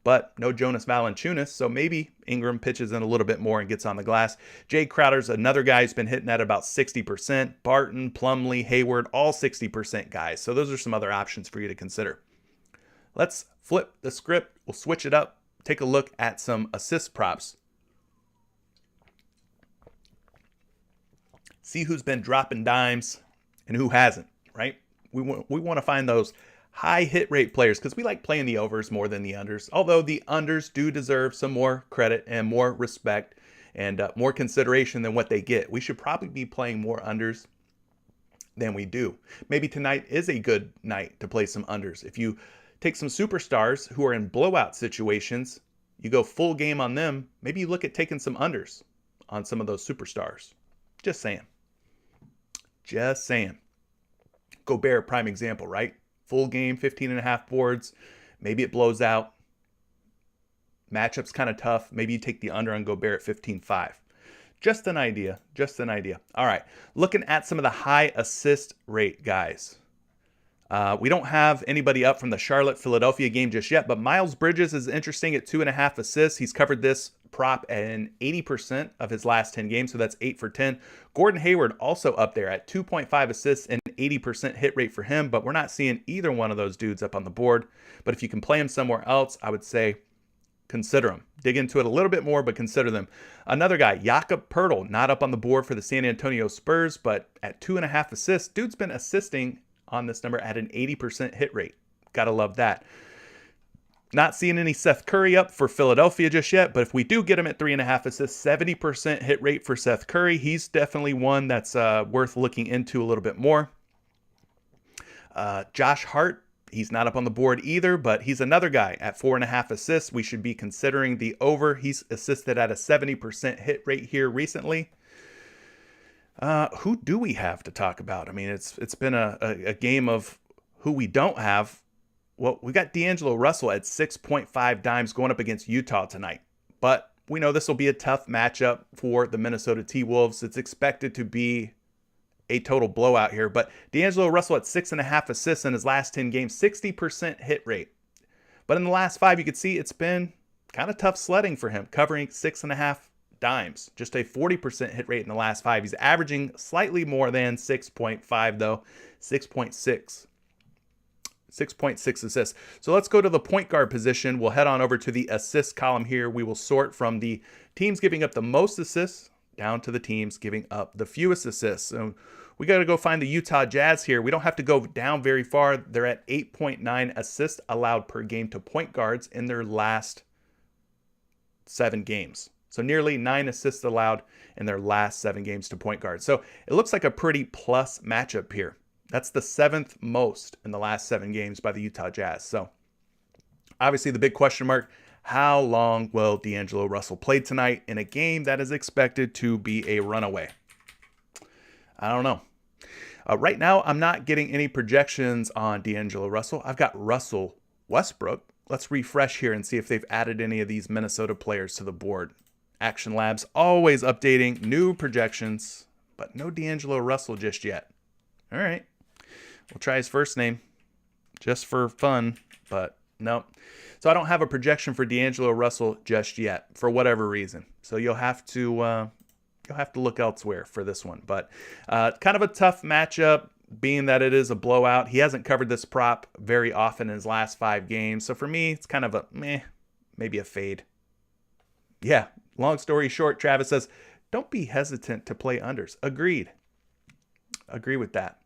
But no Jonas Valanciunas, so maybe Ingram pitches in a little bit more and gets on the glass. Jay Crowder's another guy who's been hitting at about 60%. Barton, Plumlee, Hayward, all 60% guys. So those are some other options for you to consider. Let's flip the script. We'll switch it up. Take a look at some assist props. See who's been dropping dimes and who hasn't, right? We want to find those high hit rate players because we like playing the overs more than the unders. Although the unders do deserve some more credit and more respect and more consideration than what they get. We should probably be playing more unders than we do. Maybe tonight is a good night to play some unders. If you take some superstars who are in blowout situations, you go full game on them, maybe you look at taking some unders on some of those superstars. Just saying. Just saying. Gobert, prime example, right? Full game, 15.5 boards. Maybe it blows out. Matchup's kind of tough. Maybe you take the under on Gobert at 15.5. Just an idea. Just an idea. All right. Looking at some of the high assist rate guys. We don't have anybody up from the Charlotte-Philadelphia game just yet, but Miles Bridges is interesting at 2.5 assists. He's covered this prop in 80% of his last 10 games, so that's 8 for 10. Gordon Hayward also up there at 2.5 assists and 80% hit rate for him, but we're not seeing either one of those dudes up on the board. But if you can play him somewhere else, I would say consider them. Dig into it a little bit more, but consider them. Another guy, Jakob Poeltl, not up on the board for the San Antonio Spurs, but at 2.5 assists, dude's been assisting on this number at an 80% hit rate. Gotta love that. Not seeing any Seth Curry up for Philadelphia just yet, but if we do get him at 3.5 assists, 70% hit rate for Seth Curry. He's definitely one that's worth looking into a little bit more. Josh Hart, he's not up on the board either, but he's another guy at 4.5 assists. We should be considering the over. He's assisted at a 70% hit rate here recently. Who do we have to talk about? I mean, it's been a game of who we don't have. Well, we got D'Angelo Russell at 6.5 dimes going up against Utah tonight. But we know this will be a tough matchup for the Minnesota T-Wolves. It's expected to be a total blowout here. But D'Angelo Russell at 6.5 assists in his last 10 games, 60% hit rate. But in the last 5, you could see it's been kind of tough sledding for him, covering 6.5 dimes. Just a 40% hit rate in the last 5. He's averaging slightly more than 6.5 though, 6.6. 6.6 assists. So let's go to the point guard position. We'll head on over to the assist column here. We will sort from the teams giving up the most assists down to the teams giving up the fewest assists. So we got to go find the Utah Jazz here. We don't have to go down very far. They're at 8.9 assists allowed per game to point guards in their last 7 games. So nearly 9 assists allowed in their last 7 games to point guards. So it looks like a pretty plus matchup here. That's the 7th most in the last 7 games by the Utah Jazz. So obviously the big question mark, how long will D'Angelo Russell play tonight in a game that is expected to be a runaway? I don't know. Right now, I'm not getting any projections on D'Angelo Russell. I've got Russell Westbrook. Let's refresh here and see if they've added any of these Minnesota players to the board. Action Labs always updating new projections, but no D'Angelo Russell just yet. All right. We'll try his first name just for fun, but no. So I don't have a projection for D'Angelo Russell just yet for whatever reason. So you'll have to look elsewhere for this one. But kind of a tough matchup, being that it is a blowout. He hasn't covered this prop very often in his last 5 games. So for me, it's kind of a meh, maybe a fade. Yeah, long story short, Travis says, don't be hesitant to play unders. Agreed. Agree with that.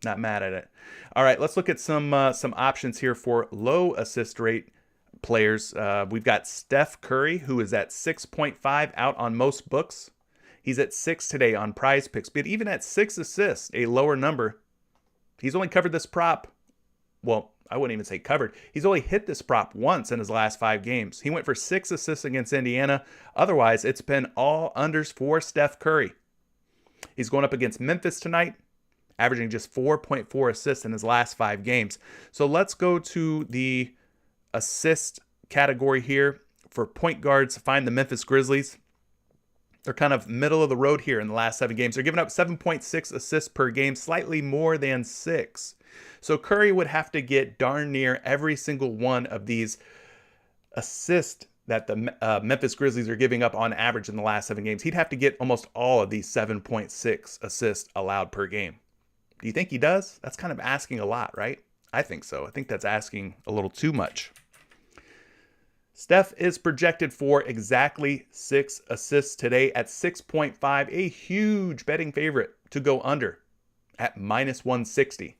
Not mad at it. All right, let's look at some options here for low assist rate players. We've got Steph Curry, who is at 6.5 out on most books. He's at 6 today on PrizePicks, but even at 6 assists, a lower number. He's only covered this prop well, I wouldn't even say covered. He's only hit this prop once in his last 5 games. He went for 6 assists against Indiana. Otherwise, it's been all unders for Steph Curry. He's going up against Memphis tonight, averaging just 4.4 assists in his last 5 games. So let's go to the assist category here for point guards. Find the Memphis Grizzlies. They're kind of middle of the road here in the last 7 games. They're giving up 7.6 assists per game, slightly more than 6. So Curry would have to get darn near every single one of these assists that the Memphis Grizzlies are giving up on average in the last 7 games. He'd have to get almost all of these 7.6 assists allowed per game. Do you think he does? That's kind of asking a lot, right? I think so. I think that's asking a little too much. Steph is projected for exactly 6 assists today at 6.5, a huge betting favorite to go under at minus 160.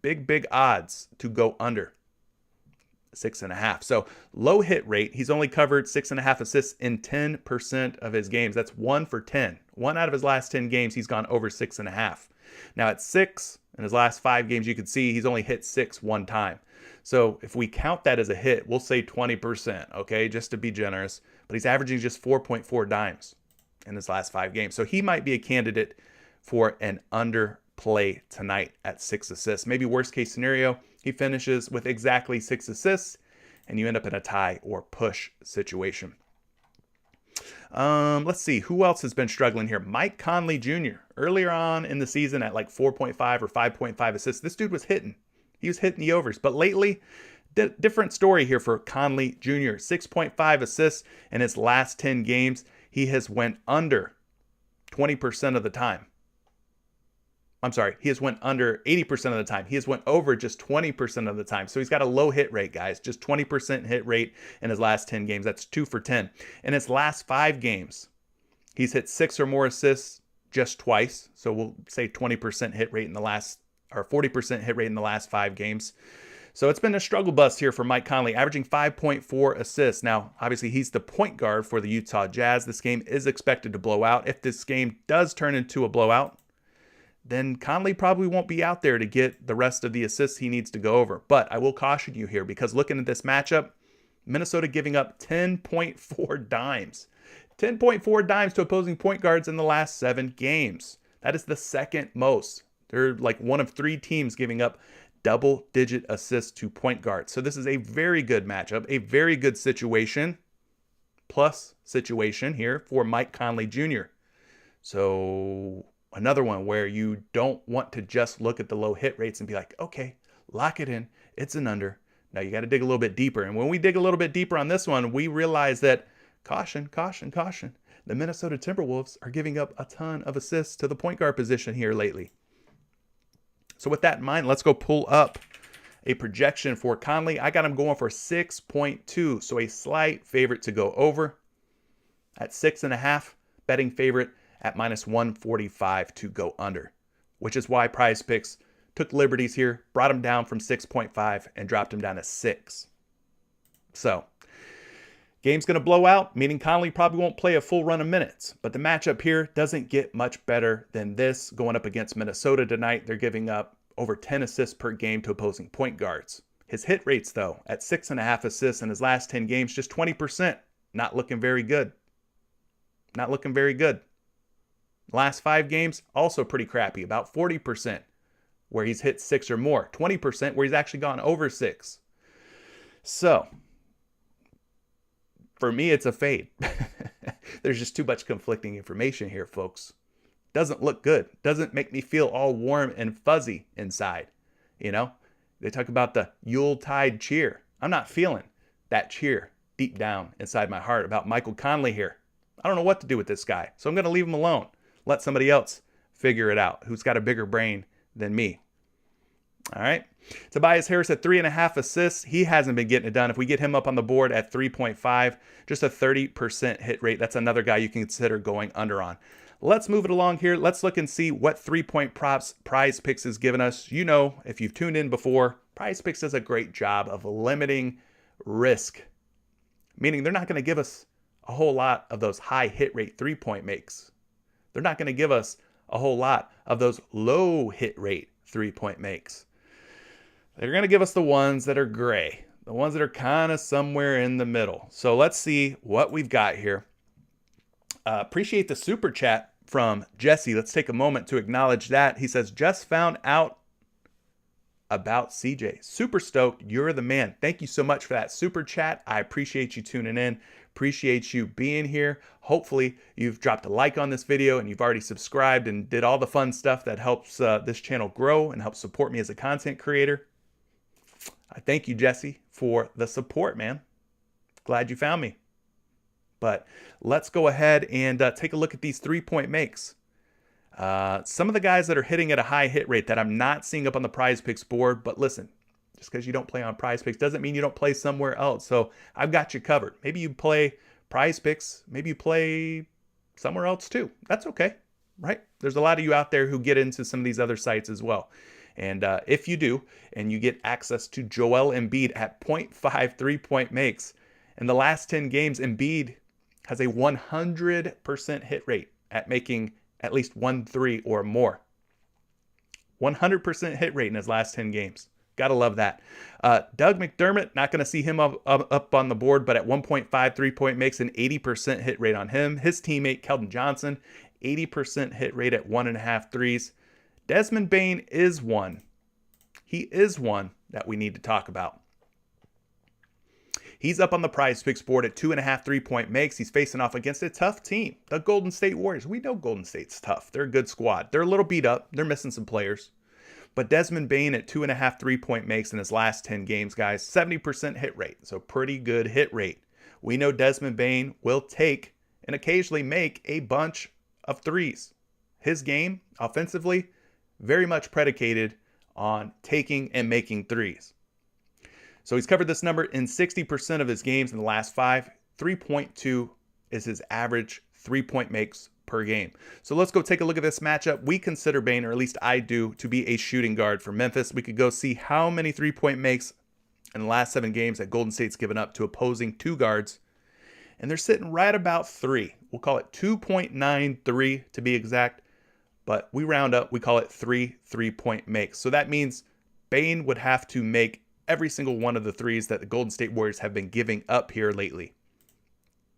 Big odds to go under 6.5. So low hit rate. He's only covered 6.5 assists in 10% of his games. That's 1 for 10. 1 out of his last 10 games, he's gone over 6.5. Now at 6 in his last 5 games, you can see he's only hit 6 one time. So if we count that as a hit, we'll say 20%, okay, just to be generous. But he's averaging just 4.4 dimes in his last 5 games. So he might be a candidate for an underplay tonight at 6 assists. Maybe worst case scenario, he finishes with exactly 6 assists and you end up in a tie or push situation. Let's see, who else has been struggling here? Mike Conley Jr. Earlier on in the season at like 4.5 or 5.5 assists, this dude was hitting. He was hitting the overs. But lately, different story here for Conley Jr. 6.5 assists in his last 10 games. He has went under 20% of the time. I'm sorry, he has went under 80% of the time. He has went over just 20% of the time. So he's got a low hit rate, guys. Just 20% hit rate in his last 10 games. That's 2 for 10. In his last 5 games, he's hit 6 or more assists just twice. So we'll say 20% hit rate in the last, or 40% hit rate in the last 5 games. So it's been a struggle bus here for Mike Conley, averaging 5.4 assists. Now, obviously, he's the point guard for the Utah Jazz. This game is expected to blow out. If this game does turn into a blowout, then Conley probably won't be out there to get the rest of the assists he needs to go over. But I will caution you here because looking at this matchup, Minnesota giving up 10.4 dimes. 10.4 dimes to opposing point guards in the last 7 games. That is the second most. They're like one of 3 teams giving up double-digit assists to point guards. So this is a very good matchup, a very good situation, plus situation here for Mike Conley Jr. So another one where you don't want to just look at the low hit rates and be like, okay, lock it in. It's an under. Now you got to dig a little bit deeper. And when we dig a little bit deeper on this one, we realize that caution. The Minnesota Timberwolves are giving up a ton of assists to the point guard position here lately. So with that in mind, let's go pull up a projection for Conley. I got him going for 6.2. So a slight favorite to go over at 6.5, betting favorite at minus 145 to go under, which is why PrizePicks took liberties here, brought him down from 6.5 and dropped him down to 6. So game's going to blow out, meaning Conley probably won't play a full run of minutes. But the matchup here doesn't get much better than this. Going up against Minnesota tonight, they're giving up over 10 assists per game to opposing point guards. His hit rates, though, at 6.5 assists in his last 10 games, just 20%. Not looking very good. Not looking very good. Last 5 games, also pretty crappy, about 40% where he's hit 6 or more, 20% where he's actually gone over 6. So, for me, it's a fade. There's just too much conflicting information here, folks. Doesn't look good. Doesn't make me feel all warm and fuzzy inside. You know, they talk about the Yuletide cheer. I'm not feeling that cheer deep down inside my heart about Michael Conley here. I don't know what to do with this guy, so I'm going to leave him alone. Let somebody else figure it out who's got a bigger brain than me. All right. Tobias Harris at 3.5 assists. He hasn't been getting it done. If we get him up on the board at 3.5, just a 30% hit rate, that's another guy you can consider going under on. Let's move it along here. Let's look and see what 3-point props PrizePicks has given us. You know, if you've tuned in before, PrizePicks does a great job of limiting risk, meaning they're not going to give us a whole lot of those high hit rate 3-point makes. They're not going to give us a whole lot of those low hit rate 3-point makes. They're going to give us the ones that are gray, the ones that are kind of somewhere in the middle. So let's see what we've got here. Appreciate the super chat from Jesse. Let's take a moment to acknowledge that. He says, just found out about CJ. Super stoked. You're the man. Thank you so much for that super chat. I appreciate you tuning in. Appreciate you being here. Hopefully you've dropped a like on this video and you've already subscribed and did all the fun stuff that helps this channel grow and helps support me as a content creator. I thank you, Jesse, for the support, man. Glad you found me. But let's go ahead and take a look at these three-point makes. Some of the guys that are hitting at a high hit rate that I'm not seeing up on the PrizePicks board, but listen, just because you don't play on PrizePicks doesn't mean you don't play somewhere else. So I've got you covered. Maybe you play PrizePicks, maybe you play somewhere else too. That's okay, right? There's a lot of you out there who get into some of these other sites as well. And if you do, and you get access to Joel Embiid at 0.5 3-point makes, in the last 10 games, Embiid has a 100% hit rate at making at least 1 3 or more. 100% hit rate in his last 10 games. Gotta love that. Doug McDermott, not going to see him up on the board, but at 1.5 3-point makes, an 80% hit rate on him. His teammate, Keldon Johnson, 80% hit rate at 1.5 threes. Desmond Bane is one. He is one that we need to talk about. He's up on the PrizePicks board at 2.5 3-point makes. He's facing off against a tough team, the Golden State Warriors. We know Golden State's tough. They're a good squad. They're a little beat up. They're missing some players. But Desmond Bane at 2.5 3-point makes in his last 10 games, guys, 70% hit rate. So pretty good hit rate. We know Desmond Bane will take and occasionally make a bunch of threes. His game, offensively, very much predicated on taking and making threes. So he's covered this number in 60% of his games in the last 5. 3.2 is his average 3-point makes per game. So let's go take a look at this matchup. We consider Bane, or at least I do, to be a shooting guard for Memphis. We could go see how many 3-point makes in the last 7 games that Golden State's given up to opposing 2 guards. And they're sitting right about 3. We'll call it 2.93 to be exact. But we round up, we call it 3 3-point makes. So that means Bane would have to make every single one of the threes that the Golden State Warriors have been giving up here lately.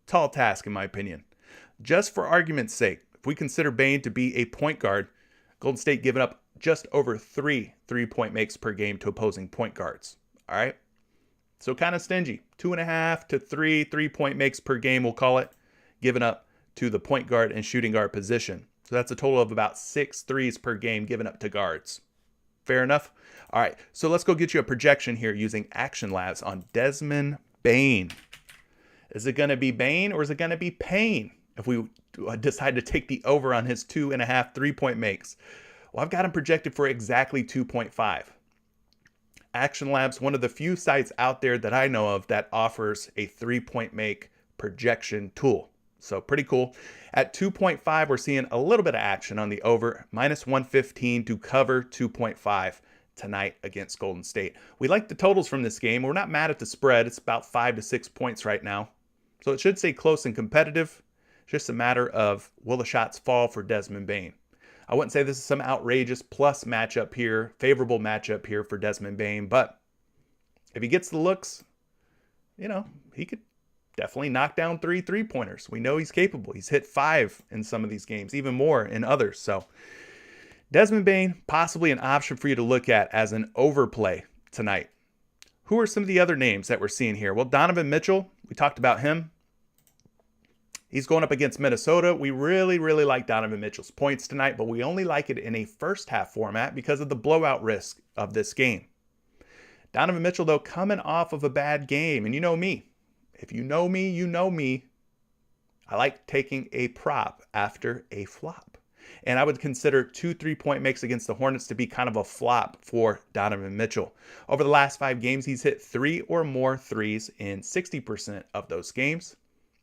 Tall task, in my opinion. Just for argument's sake, if we consider Bane to be a point guard, Golden State giving up just over 3 3-point makes per game to opposing point guards. All right? So kind of stingy. 2.5 to 3 3-point makes per game, we'll call it, given up to the point guard and shooting guard position. So that's a total of about 6 threes per game given up to guards. Fair enough? All right, so let's go get you a projection here using Action Labs on Desmond Bane. Is it going to be Bane or is it going to be Payne if we decide to take the over on his 2.5 3-point makes? Well, I've got him projected for exactly 2.5. Action Labs, one of the few sites out there that I know of that offers a 3-point make projection tool. So pretty cool. At 2.5, we're seeing a little bit of action on the over, minus 115 to cover 2.5 tonight against Golden State. We like the totals from this game. We're not mad at the spread. It's about 5 to 6 points right now. So it should stay close and competitive. It's just a matter of, will the shots fall for Desmond Bane? I wouldn't say this is some outrageous plus matchup here, favorable matchup here for Desmond Bane, but if he gets the looks, you know, he could definitely knock down 3 3-pointers. We know he's capable. He's hit 5 in some of these games, even more in others. So Desmond Bane, possibly an option for you to look at as an overplay tonight. Who are some of the other names that we're seeing here? Well, Donovan Mitchell, we talked about him. He's going up against Minnesota. We really like Donovan Mitchell's points tonight, but we only like it in a first half format because of the blowout risk of this game. Donovan Mitchell, though, coming off of a bad game, and you know me. If you know me, you know me. I like taking a prop after a flop. And I would consider 2 3-point makes against the Hornets to be kind of a flop for Donovan Mitchell. Over the last 5 games, he's hit 3 or more threes in 60% of those games.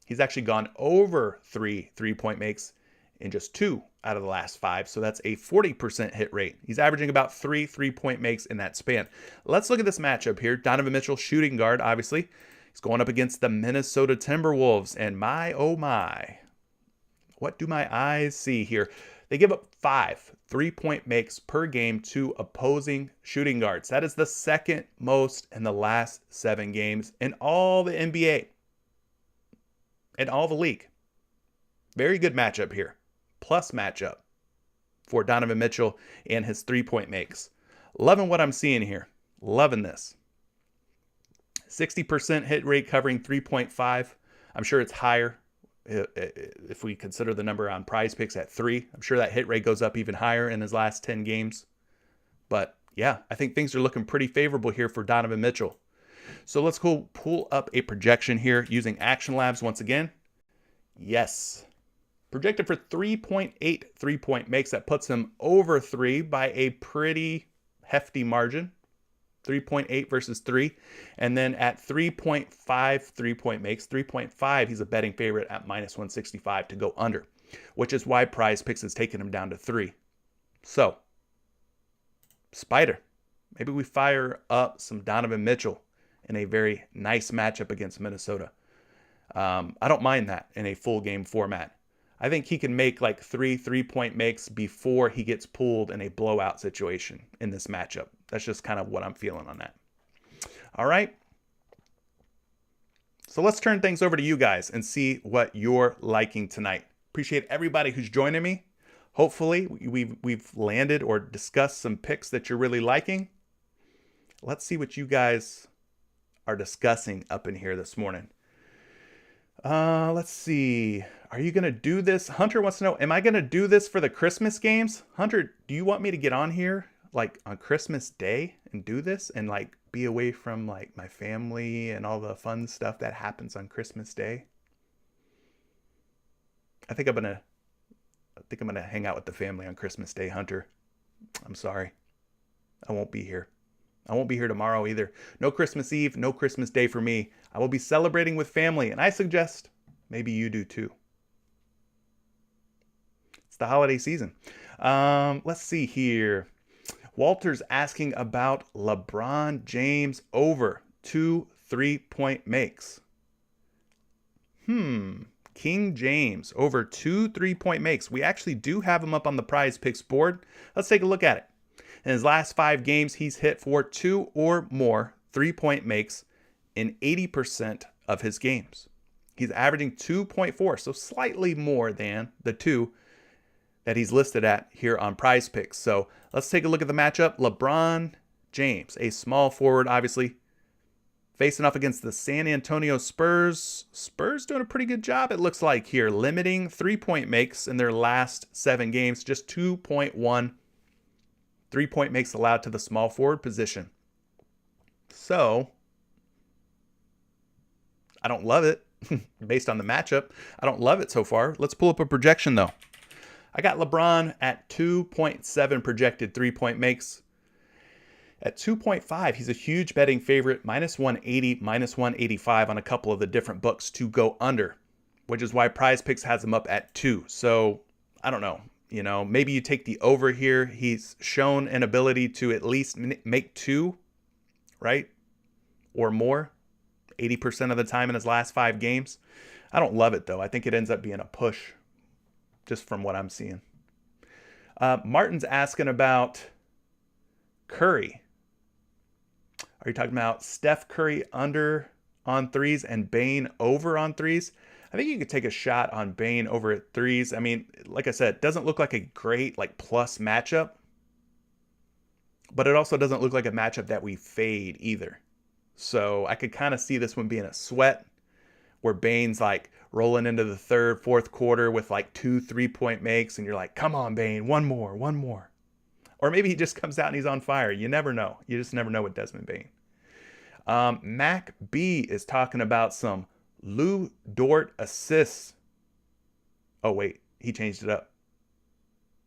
He's actually gone over 3 3-point makes in just 2 out of the last 5. So that's a 40% hit rate. He's averaging about 3 3-point makes in that span. Let's look at this matchup here. Donovan Mitchell, shooting guard, obviously. He's going up against the Minnesota Timberwolves. And my, oh my, what do my eyes see here? They give up 5 3-point makes per game to opposing shooting guards. That is the second most in the last 7 games in all the NBA, in all the league. Very good matchup here. Plus matchup for Donovan Mitchell and his 3-point makes. Loving what I'm seeing here. Loving this. 60% hit rate covering 3.5. I'm sure it's higher if we consider the number on PrizePicks at 3. I'm sure that hit rate goes up even higher in his last 10 games. But yeah, I think things are looking pretty favorable here for Donovan Mitchell. So let's go pull up a projection here using Action Labs once again. Yes. Projected for 3.8 3-point makes. That puts him over 3 by a pretty hefty margin. 3.8 versus 3. And then at 3.5 3-point makes, 3.5, he's a betting favorite at minus 165 to go under, which is why PrizePicks has taken him down to 3. So, Spider, maybe we fire up some Donovan Mitchell in a very nice matchup against Minnesota. I don't mind that in a full game format. I think he can make like 3 3-point makes before he gets pulled in a blowout situation in this matchup. That's just kind of what I'm feeling on that. All right. So let's turn things over to you guys and see what you're liking tonight. Appreciate everybody who's joining me. Hopefully we've landed or discussed some picks that you're really liking. Let's see what you guys are discussing up in here this morning. Let's see. Are you going to do this? Hunter wants to know, am I going to do this for the Christmas games? Hunter, do you want me to get on here like on Christmas Day and do this and like be away from like my family and all the fun stuff that happens on Christmas Day? I think I'm going to hang out with the family on Christmas Day, Hunter. I'm sorry. I won't be here. I won't be here tomorrow either. No Christmas Eve, no Christmas Day for me. I will be celebrating with family, and I suggest maybe you do too. It's the holiday season. Let's see here. Walter's asking about LeBron James over 2 3-point makes. King James over 2 3-point makes. We actually do have him up on the PrizePicks board. Let's take a look at it. In his last 5 games, he's hit for 2 or more 3-point makes in 80% of his games. He's averaging 2.4, so slightly more than the 2 that he's listed at here on PrizePicks. So let's take a look at the matchup. LeBron James, a small forward, obviously, facing off against the San Antonio Spurs. Spurs doing a pretty good job, it looks like here, limiting 3-point makes in their last 7 games, just 2.1 3-point makes allowed to the small forward position. So, I don't love it based on the matchup. I don't love it so far. Let's pull up a projection though. I got LeBron at 2.7 projected 3-point makes. At 2.5, he's a huge betting favorite, minus 180, minus 185 on a couple of the different books to go under, which is why PrizePicks has him up at 2. So, I don't know. You know, maybe you take the over here. He's shown an ability to at least make 2, right? Or more, 80% of the time in his last 5 games. I don't love it, though. I think it ends up being a push, just from what I'm seeing. Martin's asking about Curry. Are you talking about Steph Curry under on threes and Bane over on threes? I think you could take a shot on Bane over at threes. I mean, like I said, it doesn't look like a great like plus matchup, but it also doesn't look like a matchup that we fade either. So I could kind of see this one being a sweat where Bane's like rolling into the third, fourth quarter with like 2 3-point makes, and you're like, come on, Bane, one more. Or maybe he just comes out and he's on fire. You never know. You just never know with Desmond Bane. Mac B is talking about some Lou Dort assists. Oh, wait. He changed it up.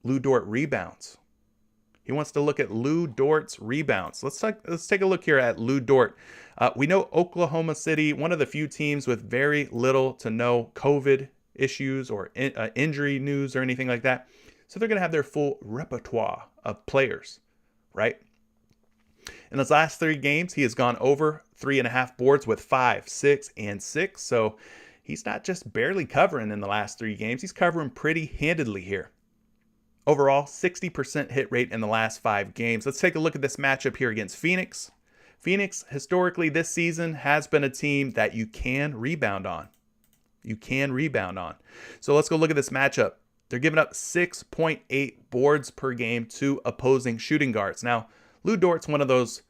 Lou Dort rebounds. He wants to look at Lou Dort's rebounds. Let's take a look here at Lou Dort. We know Oklahoma City, one of the few teams with very little to no COVID issues or injury news or anything like that. So they're going to have their full repertoire of players, right? In his last 3 games, he has gone over 3.5 boards with 5, 6, and 6. So he's not just barely covering in the last 3 games. He's covering pretty handedly here. Overall, 60% hit rate in the last 5 games. Let's take a look at this matchup here against Phoenix. Phoenix, historically this season, has been a team that you can rebound on. So let's go look at this matchup. They're giving up 6.8 boards per game to opposing shooting guards. Now, Lu Dort's one of those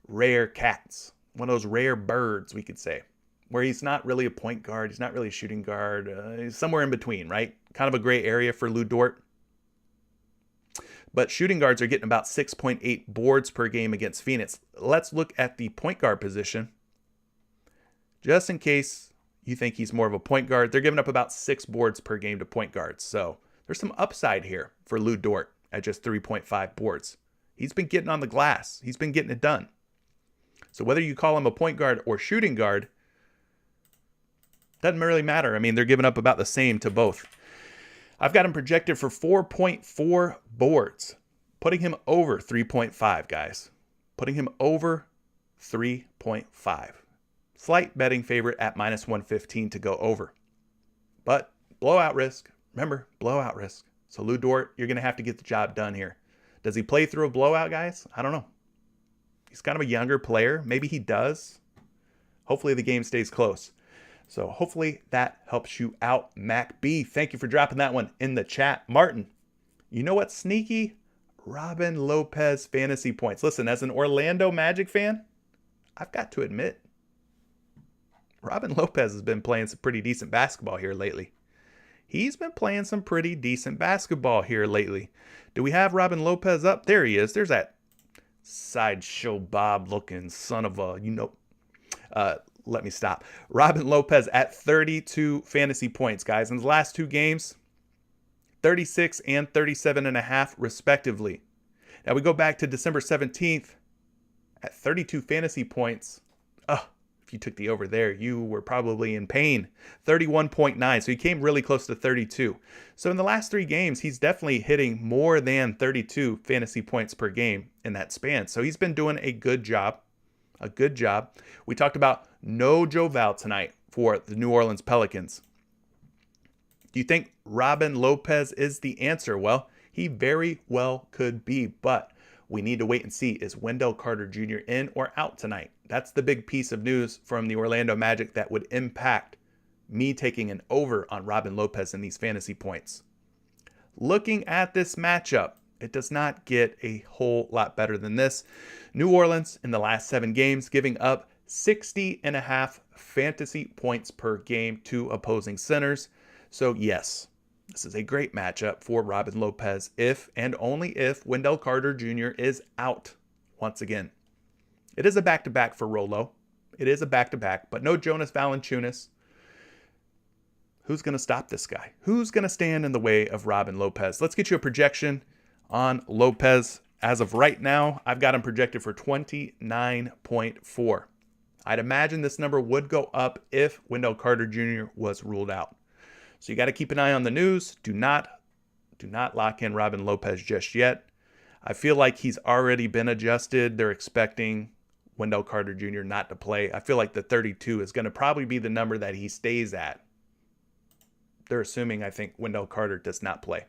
rare cats, one of those rare birds, we could say, where he's not really a point guard, he's not really a shooting guard, he's somewhere in between, right? Kind of a gray area for Lu Dort. But shooting guards are getting about 6.8 boards per game against Phoenix. Let's look at the point guard position. Just in case you think he's more of a point guard, they're giving up about 6 boards per game to point guards. So there's some upside here for Lu Dort at just 3.5 boards. He's been getting on the glass. He's been getting it done. So whether you call him a point guard or shooting guard, doesn't really matter. I mean, they're giving up about the same to both. I've got him projected for 4.4 boards, putting him over 3.5, guys. Putting him over 3.5. Slight betting favorite at minus 115 to go over. But blowout risk. Remember, blowout risk. So Lu Dort, you're going to have to get the job done here. Does he play through a blowout, guys? I don't know. He's kind of a younger player. Maybe he does. Hopefully the game stays close. So hopefully that helps you out, Mac B. Thank you for dropping that one in the chat. Martin, you know what's sneaky? Robin Lopez fantasy points. Listen, as an Orlando Magic fan, I've got to admit, Robin Lopez has been playing some pretty decent basketball here lately. He's been playing some pretty decent basketball here lately. Do we have Robin Lopez up? There he is. There's that sideshow Bob looking son of a, let me stop. Robin Lopez at 32 fantasy points, guys. In the last 2 games, 36 and 37.5 respectively. Now we go back to December 17th at 32 fantasy points. If you took the over there, you were probably in pain. 31.9. So he came really close to 32. So in the last 3 games, he's definitely hitting more than 32 fantasy points per game in that span. So he's been doing a good job. We talked about no Joe Val tonight for the New Orleans Pelicans. Do you think Robin Lopez is the answer? Well, he very well could be, but we need to wait and see. Is Wendell Carter Jr. in or out tonight? That's the big piece of news from the Orlando Magic that would impact me taking an over on Robin Lopez in these fantasy points. Looking at this matchup, it does not get a whole lot better than this. New Orleans in the last 7 games giving up 60.5 fantasy points per game to opposing centers. So yes, this is a great matchup for Robin Lopez if and only if Wendell Carter Jr. is out once again. It is a back-to-back for Rolo. It is a back-to-back, but no Jonas Valanciunas. Who's going to stop this guy? Who's going to stand in the way of Robin Lopez? Let's get you a projection on Lopez. As of right now, I've got him projected for 29.4. I'd imagine this number would go up if Wendell Carter Jr. was ruled out. So you got to keep an eye on the news. Do not lock in Robin Lopez just yet. I feel like he's already been adjusted. They're expecting Wendell Carter Jr. not to play. I feel like the 32 is going to probably be the number that he stays at. They're assuming, I think, Wendell Carter does not play.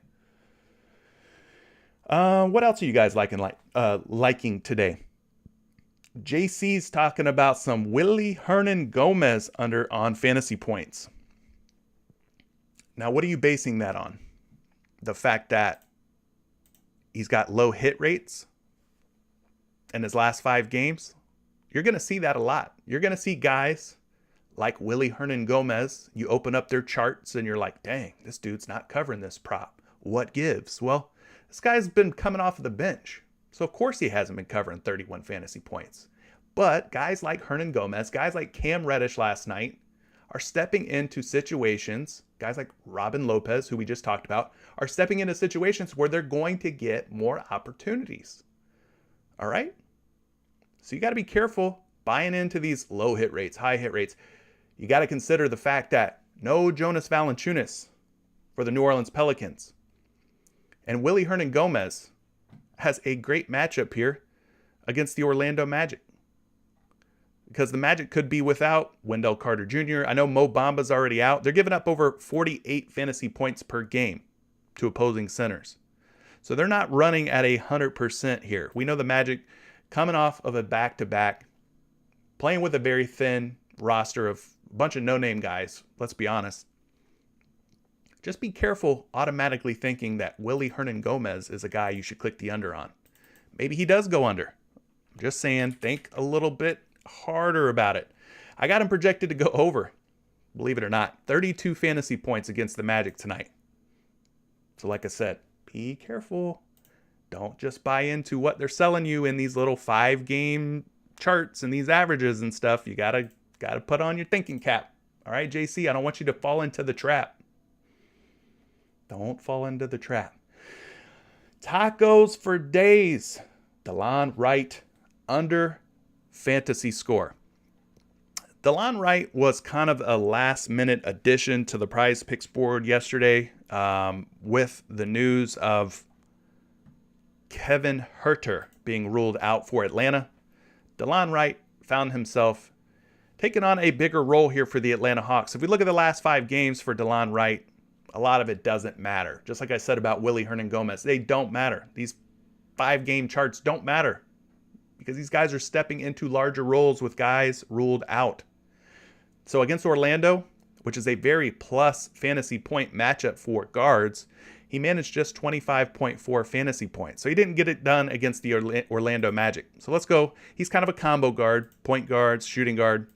What else are you guys liking today? JC's talking about some Willie Hernan Gomez on fantasy points. Now, what are you basing that on? The fact that he's got low hit rates in his last 5 games? You're going to see that a lot. You're going to see guys like Willie Hernan Gomez. You open up their charts and you're like, dang, this dude's not covering this prop. What gives? Well, this guy's been coming off of the bench. So, of course, he hasn't been covering 31 fantasy points. But guys like Hernan Gomez, guys like Cam Reddish last night are stepping into situations, guys like Robin Lopez, who we just talked about, are stepping into situations where they're going to get more opportunities. All right? So you got to be careful buying into these low hit rates, high hit rates. You got to consider the fact that no Jonas Valanciunas for the New Orleans Pelicans. And Willie Hernan Gomez has a great matchup here against the Orlando Magic. Because the Magic could be without Wendell Carter Jr. I know Mo Bamba's already out. They're giving up over 48 fantasy points per game to opposing centers. So they're not running at 100% here. We know the Magic coming off of a back-to-back, playing with a very thin roster of a bunch of no-name guys, let's be honest. Just be careful automatically thinking that Willie Hernan-Gomez is a guy you should click the under on. Maybe he does go under. I'm just saying, think a little bit harder about it. I got him projected to go over, believe it or not. 32 fantasy points against the Magic tonight. So like I said, be careful. Don't just buy into what they're selling you in these little 5-game charts and these averages and stuff. You gotta put on your thinking cap. All right, JC, I don't want you to fall into the trap. Don't fall into the trap. Tacos for days. DeLon Wright under fantasy score. DeLon Wright was kind of a last-minute addition to the PrizePicks board yesterday with the news of Kevin Huerter being ruled out for Atlanta. DeLon Wright found himself taking on a bigger role here for the Atlanta Hawks. If we look at the last 5 games for DeLon Wright, a lot of it doesn't matter. Just like I said about Willie Hernan-Gomez, they don't matter. These 5-game charts don't matter because these guys are stepping into larger roles with guys ruled out. So against Orlando, which is a very plus fantasy point matchup for guards, he managed just 25.4 fantasy points. So he didn't get it done against the Orlando Magic. So let's go. He's kind of a combo guard, point guard, shooting guard.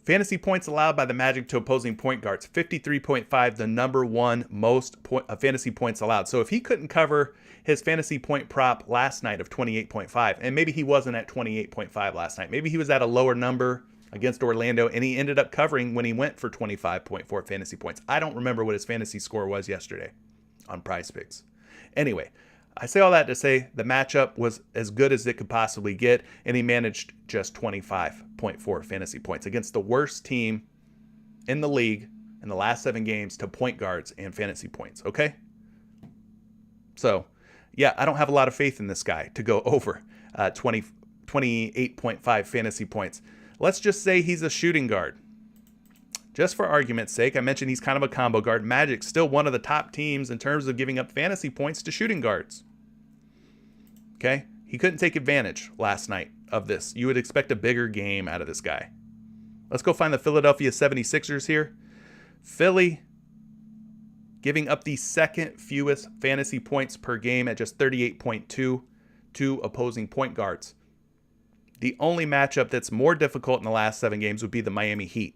Fantasy points allowed by the Magic to opposing point guards, 53.5, the number one most fantasy points allowed. So if he couldn't cover his fantasy point prop last night of 28.5, and maybe he wasn't at 28.5 last night, maybe he was at a lower number against Orlando, and he ended up covering when he went for 25.4 fantasy points. I don't remember what his fantasy score was yesterday on PrizePicks. Anyway, I say all that to say the matchup was as good as it could possibly get, and he managed just 25.4 fantasy points against the worst team in the league in the last 7 games to point guards and fantasy points, okay? So, yeah, I don't have a lot of faith in this guy to go over 28.5 fantasy points. Let's just say he's a shooting guard. Just for argument's sake, I mentioned he's kind of a combo guard. Magic's still one of the top teams in terms of giving up fantasy points to shooting guards. Okay? He couldn't take advantage last night of this. You would expect a bigger game out of this guy. Let's go find the Philadelphia 76ers here. Philly giving up the second fewest fantasy points per game at just 38.2 to opposing point guards. The only matchup that's more difficult in the last 7 games would be the Miami Heat.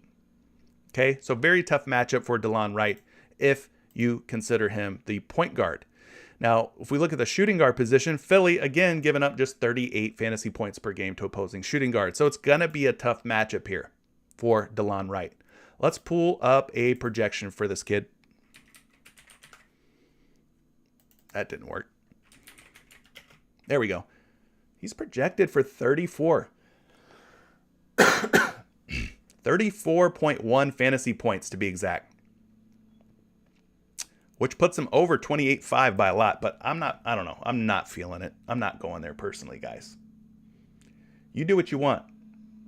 Okay, so very tough matchup for DeLon Wright if you consider him the point guard. Now, if we look at the shooting guard position, Philly, again, giving up just 38 fantasy points per game to opposing shooting guards. So it's going to be a tough matchup here for DeLon Wright. Let's pull up a projection for this kid. That didn't work. There we go. He's projected for 34. 34.1 fantasy points to be exact, which puts him over 28.5 by a lot, but I don't know. I'm not feeling it. I'm not going there personally, guys. You do what you want,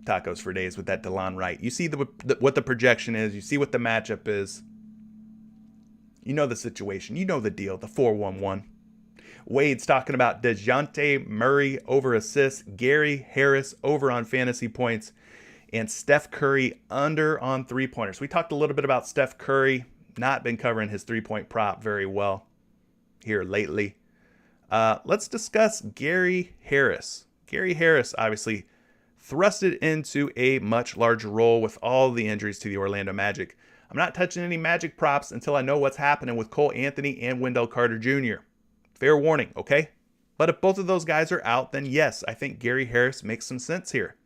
tacos for days with that DeLon Wright. You see what the projection is. You see what the matchup is. You know the situation. You know the deal, the 4-1-1. Wade's talking about DeJounte Murray over assists, Gary Harris over on fantasy points, and Steph Curry under on three-pointers. We talked a little bit about Steph Curry, not been covering his three-point prop very well here lately. Let's discuss Gary Harris. Gary Harris obviously thrusted into a much larger role with all the injuries to the Orlando Magic. I'm not touching any Magic props until I know what's happening with Cole Anthony and Wendell Carter Jr. Fair warning, okay? But if both of those guys are out, then yes, I think Gary Harris makes some sense here.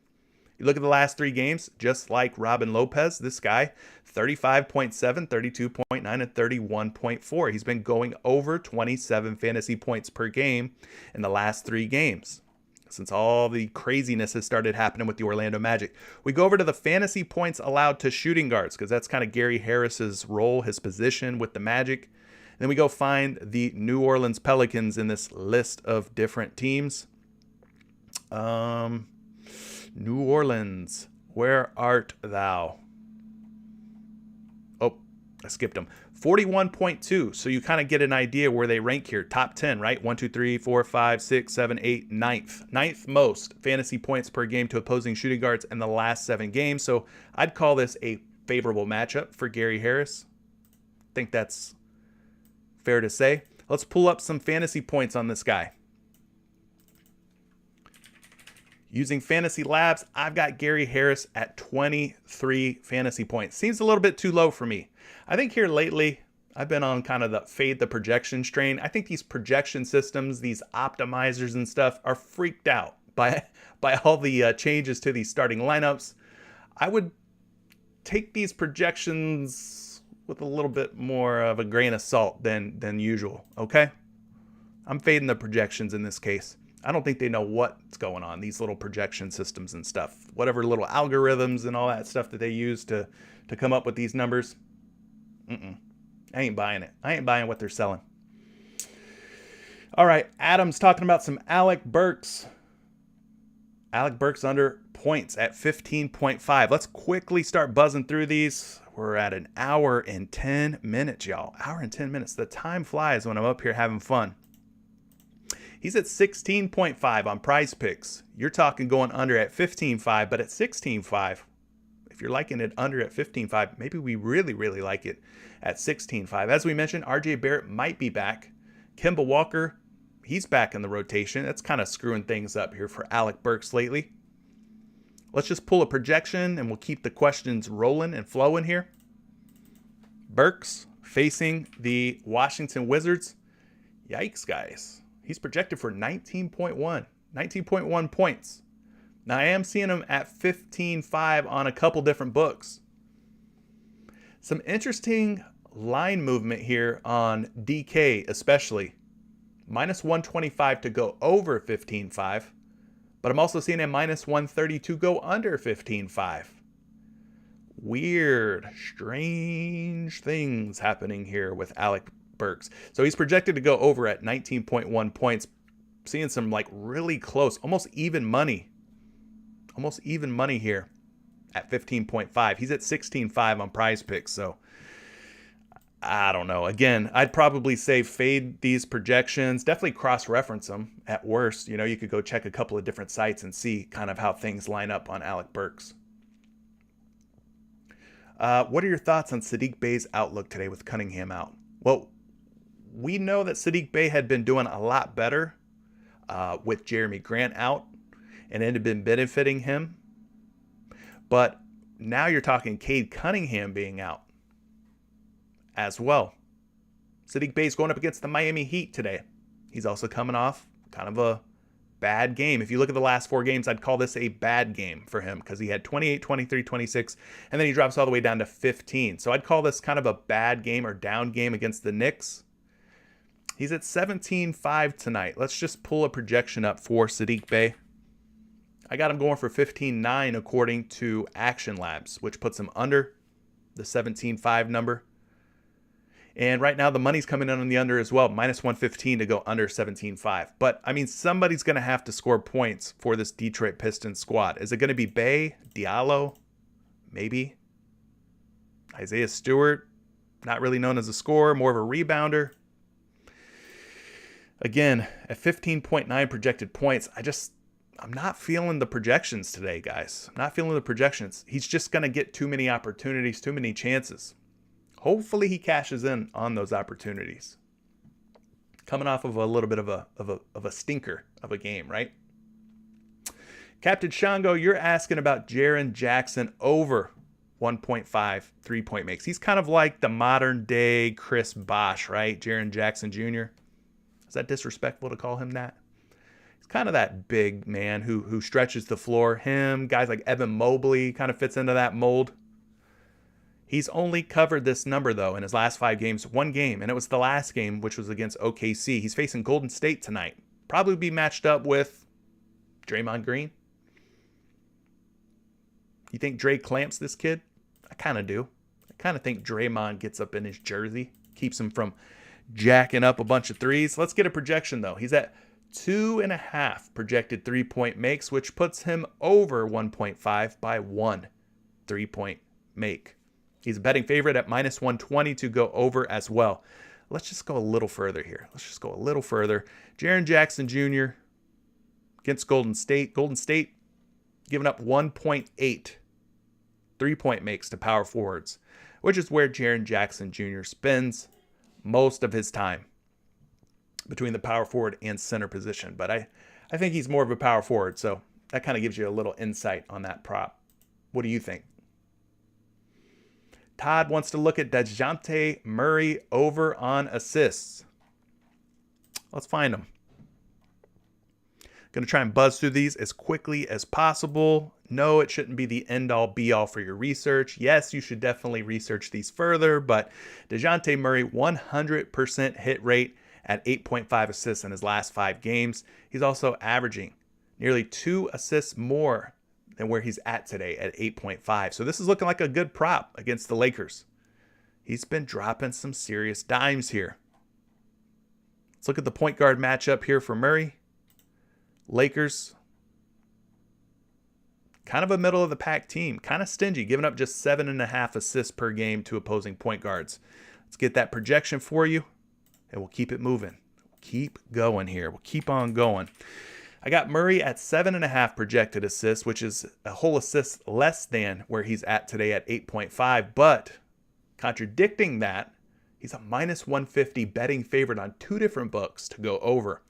You look at the last 3 games, just like Robin Lopez, this guy, 35.7, 32.9, and 31.4. He's been going over 27 fantasy points per game in the last 3 games since all the craziness has started happening with the Orlando Magic. We go over to the fantasy points allowed to shooting guards because that's kind of Gary Harris's role, his position with the Magic. Then we go find the New Orleans Pelicans in this list of different teams. New Orleans, where art thou? Oh, I skipped them. 41.2. So you kind of get an idea where they rank here. Top 10, right? 1, 2, 3, 4, 5, 6, 7, 8, ninth most fantasy points per game to opposing shooting guards in the last 7 games. So I'd call this a favorable matchup for Gary Harris. I think that's fair to say. Let's pull up some fantasy points on this guy. Using Fantasy Labs, I've got Gary Harris at 23 fantasy points. Seems a little bit too low for me. I think here lately, I've been on kind of the fade the projection strain. I think these projection systems, these optimizers and stuff are freaked out by all the changes to these starting lineups. I would take these projections with a little bit more of a grain of salt than usual, okay? I'm fading the projections in this case. I don't think they know what's going on, these little projection systems and stuff. Whatever little algorithms and all that stuff that they use to come up with these numbers. I ain't buying it. I ain't buying what they're selling. All right, Adam's talking about some Alec Burks. Alec Burks under points at 15.5. Let's quickly start buzzing through these. We're at an hour and 10 minutes, y'all. Hour and 10 minutes. The time flies when I'm up here having fun. He's at 16.5 on PrizePicks. You're talking going under at 15.5, but at 16.5, if you're liking it under at 15.5, maybe we really, really like it at 16.5. As we mentioned, RJ Barrett might be back. Kemba Walker, he's back in the rotation. That's kind of screwing things up here for Alec Burks lately. Let's just pull a projection and we'll keep the questions rolling and flowing here. Burks facing the Washington Wizards. Yikes, guys. He's projected for 19.1 points. Now, I am seeing him at 15.5 on a couple different books. Some interesting line movement here on DK especially. Minus 125 to go over 15.5. But I'm also seeing a minus 132 go under 15.5. Weird, strange things happening here with Alec Burks. So he's projected to go over at 19.1 points. Seeing some like really close, almost even money here at 15.5. He's at 16.5 on PrizePicks. So I don't know. Again, I'd probably say fade these projections. Definitely cross-reference them at worst. You know, you could go check a couple of different sites and see kind of how things line up on Alec Burks. What are your thoughts on Saddiq Bey's outlook today with Cunningham out? Well, we know that Saddiq Bey had been doing a lot better with Jeremy Grant out, and it had been benefiting him. But now you're talking Cade Cunningham being out as well. Saddiq Bey's going up against the Miami Heat today. He's also coming off kind of a bad game. If you look at the last 4 games, I'd call this a bad game for him because he had 28, 23, 26, and then he drops all the way down to 15. So I'd call this kind of a bad game or down game against the Knicks. He's at 17.5 tonight. Let's just pull a projection up for Saddiq Bey. I got him going for 15.9 according to Action Labs, which puts him under the 17.5 number. And right now the money's coming in on the under as well, minus 115 to go under 17.5. But I mean, somebody's going to have to score points for this Detroit Pistons squad. Is it going to be Bey, Diallo, maybe Isaiah Stewart? Not really known as a scorer, more of a rebounder. Again, at 15.9 projected points, I'm not feeling the projections today, guys. I'm not feeling the projections. He's just going to get too many opportunities, too many chances. Hopefully he cashes in on those opportunities. Coming off of a little bit of a stinker of a game, right? Captain Shango, you're asking about Jaren Jackson over 1.5 3-point makes. He's kind of like the modern day Chris Bosh, right? Jaren Jackson Jr. Is that disrespectful to call him that? He's kind of that big man who stretches the floor. Him, guys like Evan Mobley kind of fits into that mold. He's only covered this number, though, in his last 5 games. 1 game, and it was the last game, which was against OKC. He's facing Golden State tonight. Probably be matched up with Draymond Green. You think Dre clamps this kid? I kind of do. I kind of think Draymond gets up in his jersey, keeps him from jacking up a bunch of threes. Let's get a projection, though. He's at 2.5 projected 3-point makes, which puts him over 1.5 by 1 3-point make. He's a betting favorite at minus 120 to go over as well. Let's just go a little further here. Jaren Jackson Jr. against Golden State. Golden State giving up 1.8 3-point makes to power forwards, which is where Jaren Jackson Jr. spends most of his time between the power forward and center position. But I think he's more of a power forward, so that kind of gives you a little insight on that prop. What do you think? Todd wants to look at DeJounte Murray over on assists. Let's find him. Going to try and buzz through these as quickly as possible. No, it shouldn't be the end-all, be-all for your research. Yes, you should definitely research these further, but DeJounte Murray, 100% hit rate at 8.5 assists in his last 5 games. He's also averaging nearly 2 assists more than where he's at today at 8.5. So this is looking like a good prop against the Lakers. He's been dropping some serious dimes here. Let's look at the point guard matchup here for Murray. Lakers, kind of a middle of the pack team, kind of stingy, giving up just 7.5 assists per game to opposing point guards. Let's get that projection for you, and we'll keep it moving. Keep going here. We'll keep on going. I got Murray at 7.5 projected assists, which is a whole assist less than where he's at today at 8.5. But contradicting that, he's a minus 150 betting favorite on 2 different books to go over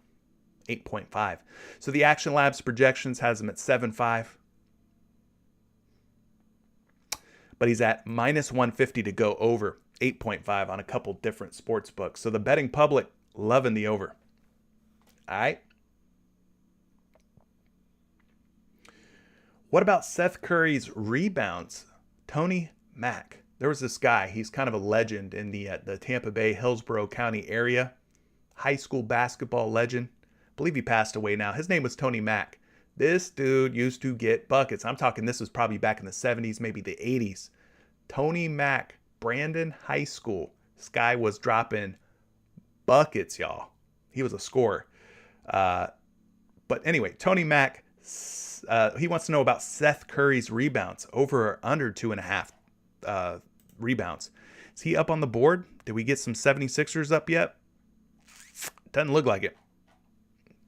8.5. So the Action Labs projections has him at 7.5. But he's at minus 150 to go over 8.5 on a couple different sports books. So the betting public loving the over. All right. What about Seth Curry's rebounds? Tony Mack. There was this guy. He's kind of a legend in the Tampa Bay, Hillsborough County area. High school basketball legend. I believe he passed away now. His name was Tony Mack. This dude used to get buckets. I'm talking this was probably back in the 70s, maybe the 80s. Tony Mack, Brandon High School. This guy was dropping buckets, y'all. He was a scorer. But anyway, Tony Mack, he wants to know about Seth Curry's rebounds, over or under 2.5 rebounds. Is he up on the board? Did we get some 76ers up yet? Doesn't look like it.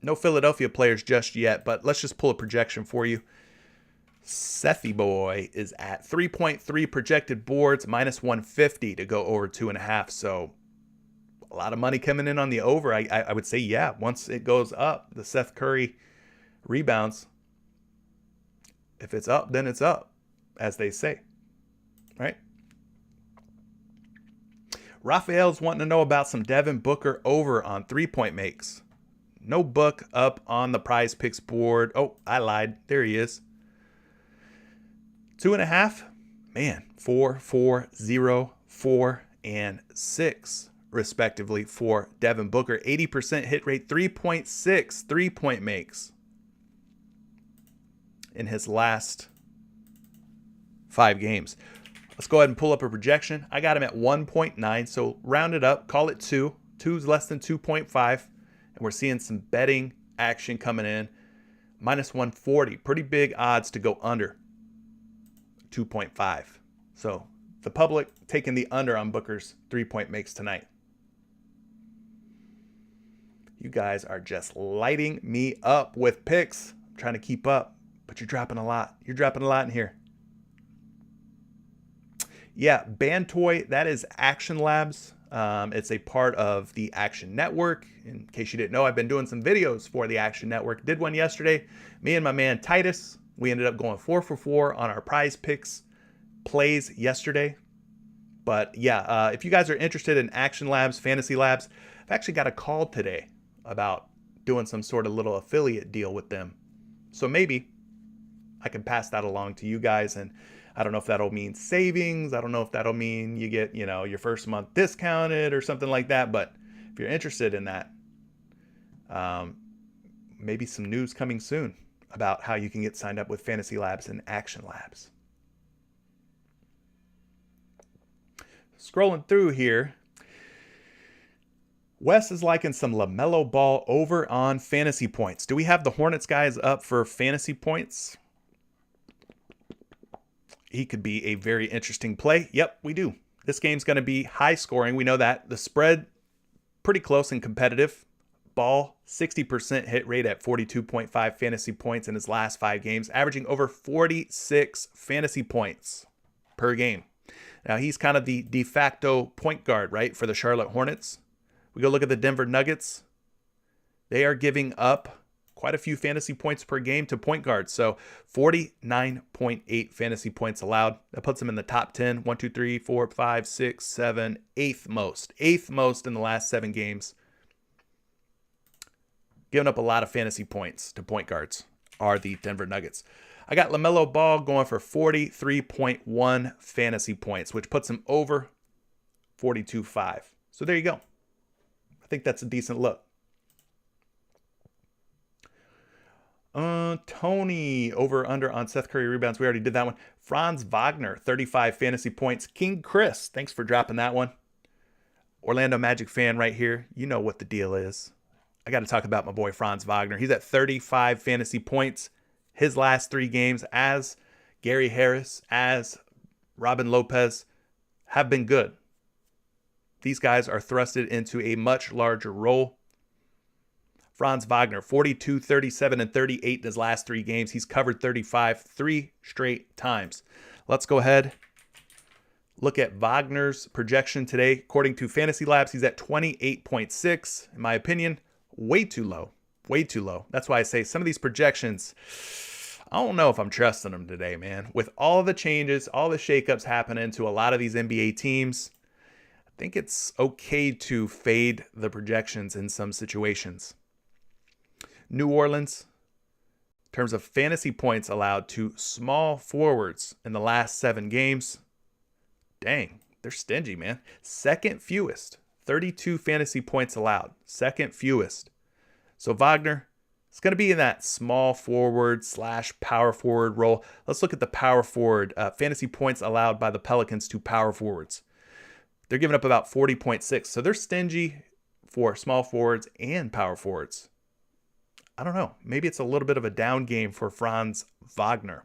No Philadelphia players just yet, but let's just pull a projection for you. Sethy boy is at 3.3 projected boards, minus 150 to go over 2.5. So a lot of money coming in on the over. I would say, yeah, once it goes up, the Seth Curry rebounds, if it's up, then it's up, as they say, right? Raphael's wanting to know about some Devin Booker over on 3-point makes. No book up on the PrizePicks board. Oh, I lied. There he is. 2.5. Man, 4, 4, 0, 4, and 6, respectively, for Devin Booker. 80% hit rate, 3.6 3-point makes in his last 5 games. Let's go ahead and pull up a projection. I got him at 1.9, so round it up. Call it 2. 2 is less than 2.5. And we're seeing some betting action coming in. Minus 140. Pretty big odds to go under 2.5. So the public taking the under on Booker's 3-point makes tonight. You guys are just lighting me up with picks. I'm trying to keep up, but you're dropping a lot. You're dropping a lot in here. Yeah, Bantoy, that is Action Labs. It's a part of the Action Network. In case you didn't know, I've been doing some videos for the Action Network. Did one yesterday. Me and my man Titus, we ended up going 4 for 4 on our PrizePicks plays yesterday. But yeah, if you guys are interested in Action Labs, Fantasy Labs, I've actually got a call today about doing some sort of little affiliate deal with them. So maybe I can pass that along to you guys, and I don't know if that'll mean savings. I don't know if that'll mean you get, your first month discounted or something like that. But if you're interested in that, maybe some news coming soon about how you can get signed up with Fantasy Labs and Action Labs. Scrolling through here, Wes is liking some LaMelo Ball over on fantasy points. Do we have the Hornets guys up for fantasy points? he could be a very interesting play. Yep, we do. This game's going to be high scoring. We know that. The spread, pretty close and competitive. Ball, 60% hit rate at 42.5 fantasy points in his last 5 games, averaging over 46 fantasy points per game. Now, he's kind of the de facto point guard, right, for the Charlotte Hornets. We go look at the Denver Nuggets. They are giving up quite a few fantasy points per game to point guards. So 49.8 fantasy points allowed. That puts them in the top 10. 1, 2, 3, 4, 5, 6, 7, eighth most. Eighth most in the last 7 games. Giving up a lot of fantasy points to point guards are the Denver Nuggets. I got LaMelo Ball going for 43.1 fantasy points, which puts him over 42.5. So there you go. I think that's a decent look. Tony, over under on Seth Curry rebounds. We already did that one. Franz Wagner, 35 fantasy points. King Chris, thanks for dropping that one. Orlando Magic fan right here. You know what the deal is. I got to talk about my boy Franz Wagner. He's at 35 fantasy points. His last 3 games as Gary Harris, as Robin Lopez have been good. These guys are thrusted into a much larger role. Franz Wagner, 42, 37, and 38 in his last 3 games. He's covered 35 3 straight times. Let's go ahead. Look at Wagner's projection today. According to Fantasy Labs, he's at 28.6. In my opinion, way too low. Way too low. That's why I say some of these projections, I don't know if I'm trusting them today, man. With all the changes, all the shakeups happening to a lot of these NBA teams, I think it's okay to fade the projections in some situations. New Orleans, in terms of fantasy points allowed to small forwards in the last 7 games, dang, they're stingy, man. Second fewest, 32 fantasy points allowed. Second fewest. So Wagner is going to be in that small forward / power forward role. Let's look at the power forward fantasy points allowed by the Pelicans to power forwards. They're giving up about 40.6. So they're stingy for small forwards and power forwards. I don't know. Maybe it's a little bit of a down game for Franz Wagner.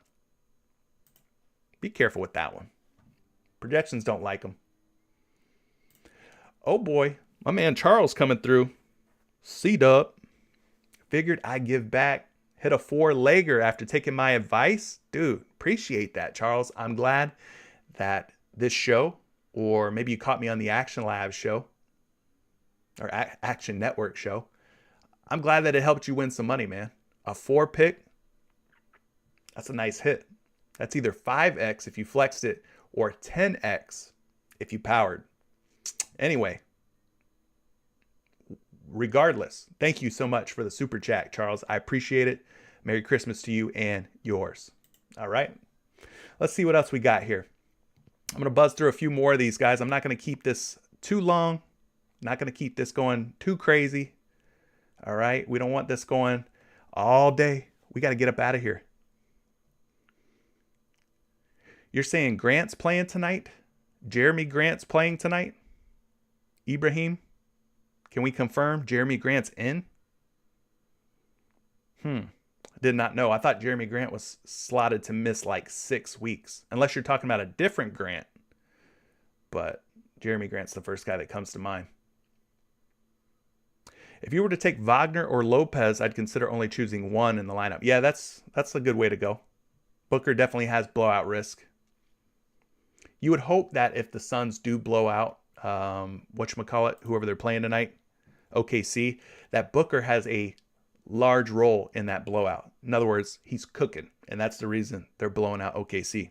Be careful with that one. Projections don't like him. Oh boy, my man Charles coming through. C-Dub. Figured I'd give back. Hit a 4-legger after taking my advice. Dude, appreciate that, Charles. I'm glad that this show, or maybe you caught me on the Action Lab show, or Action Network show. I'm glad that it helped you win some money, man. A 4-pick, that's a nice hit. That's either 5x if you flexed it, or 10x if you powered. Anyway, regardless, thank you so much for the super chat, Charles. I appreciate it. Merry Christmas to you and yours. All right. Let's see what else we got here. I'm going to buzz through a few more of these guys. I'm not going to keep this too long. Not going to keep this going too crazy. All right. We don't want this going all day. We got to get up out of here. You're saying Grant's playing tonight? Jeremy Grant's playing tonight? Ibrahim? Can we confirm Jeremy Grant's in? Did not know. I thought Jeremy Grant was slotted to miss like 6 weeks. Unless you're talking about a different Grant. But Jeremy Grant's the first guy that comes to mind. If you were to take Wagner or Lopez, I'd consider only choosing one in the lineup. Yeah, that's a good way to go. Booker definitely has blowout risk. You would hope that if the Suns do blow out, whatchamacallit, whoever they're playing tonight, OKC, that Booker has a large role in that blowout. In other words, he's cooking, and that's the reason they're blowing out OKC.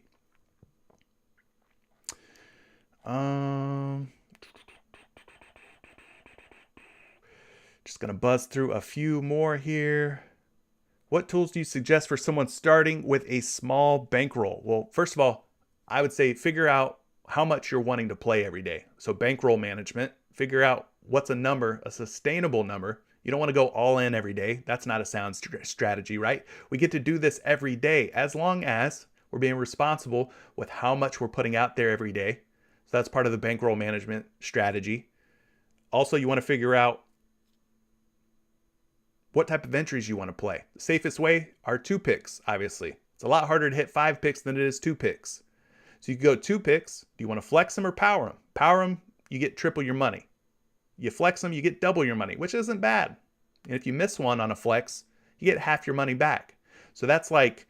Just going to buzz through a few more here. What tools do you suggest for someone starting with a small bankroll? Well, first of all, I would say figure out how much you're wanting to play every day. So bankroll management, figure out what's a number, a sustainable number. You don't want to go all in every day. That's not a sound strategy, right? We get to do this every day as long as we're being responsible with how much we're putting out there every day. So that's part of the bankroll management strategy. Also, you want to figure out what type of entries you want to play. The safest way are 2 picks, obviously. It's a lot harder to hit 5 picks than it is 2 picks. So you go 2 picks. Do you want to flex them or power them? Power them, you get triple your money. You flex them, you get double your money, which isn't bad. And if you miss one on a flex, you get half your money back. So that's like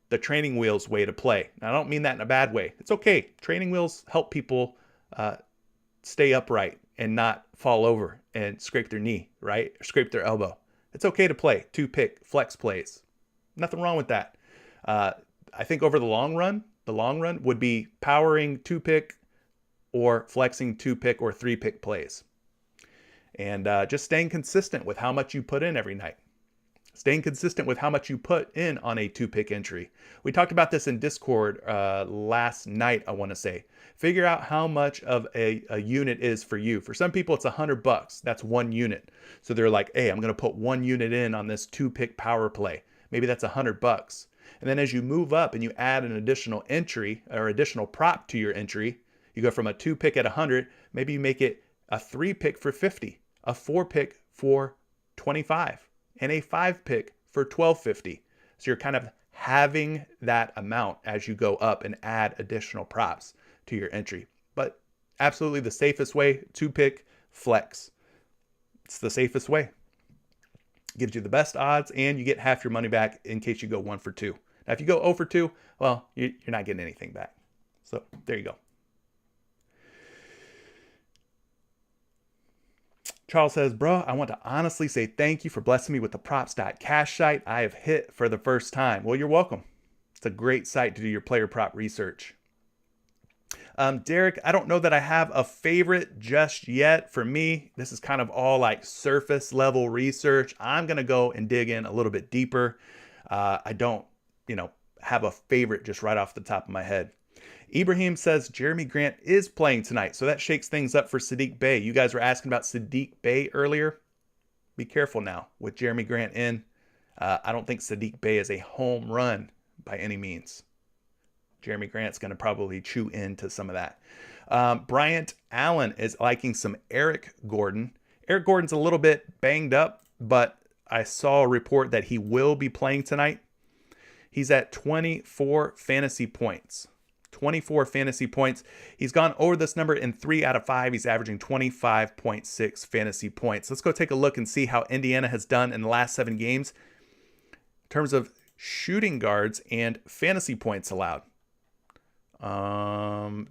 the training wheels way to play. Now, I don't mean that in a bad way. It's okay. Training wheels help people stay upright and not fall over and scrape their knee, right? Or scrape their elbow. It's okay to play 2 pick flex plays. Nothing wrong with that. I think over the long run would be powering 2 pick or flexing 2 pick or 3 pick plays. And just staying consistent with how much you put in every night. Staying consistent with how much you put in on a 2 pick entry. We talked about this in Discord last night, I want to say. Figure out how much of a unit is for you. For some people, it's $100. That's 1 unit. So they're like, hey, I'm going to put 1 unit in on this 2 pick power play. Maybe that's $100. And then as you move up and you add an additional entry or additional prop to your entry, you go from a 2 pick at 100, maybe you make it a 3 pick for 50, a 4 pick for 25, and a 5 pick for $12.50. So you're kind of having that amount as you go up and add additional props to your entry. But absolutely the safest way, 2 pick flex. It's the safest way. Gives you the best odds and you get half your money back in case you go 1 for 2. Now, if you go 0 for 2, well, you're not getting anything back. So there you go. Charles says, bro, I want to honestly say thank you for blessing me with the props.cash site I have hit for the first time. Well, you're welcome. It's a great site to do your player prop research. Derek, I don't know that I have a favorite just yet. For me, this is kind of all like surface level research. I'm going to go and dig in a little bit deeper. I don't, have a favorite just right off the top of my head. Ibrahim says Jeremy Grant is playing tonight, so that shakes things up for Sadiq Bey. You guys were asking about Sadiq Bey earlier. Be careful now with Jeremy Grant in. I don't think Sadiq Bey is a home run by any means. Jeremy Grant's going to probably chew into some of that. Bryant Allen is liking some Eric Gordon. Eric Gordon's a little bit banged up, but I saw a report that he will be playing tonight. He's at 24 fantasy points. 24 fantasy points. He's gone over this number in 3 out of 5. He's averaging 25.6 fantasy points. Let's go take a look and see how Indiana has done in the last 7 games in terms of shooting guards and fantasy points allowed.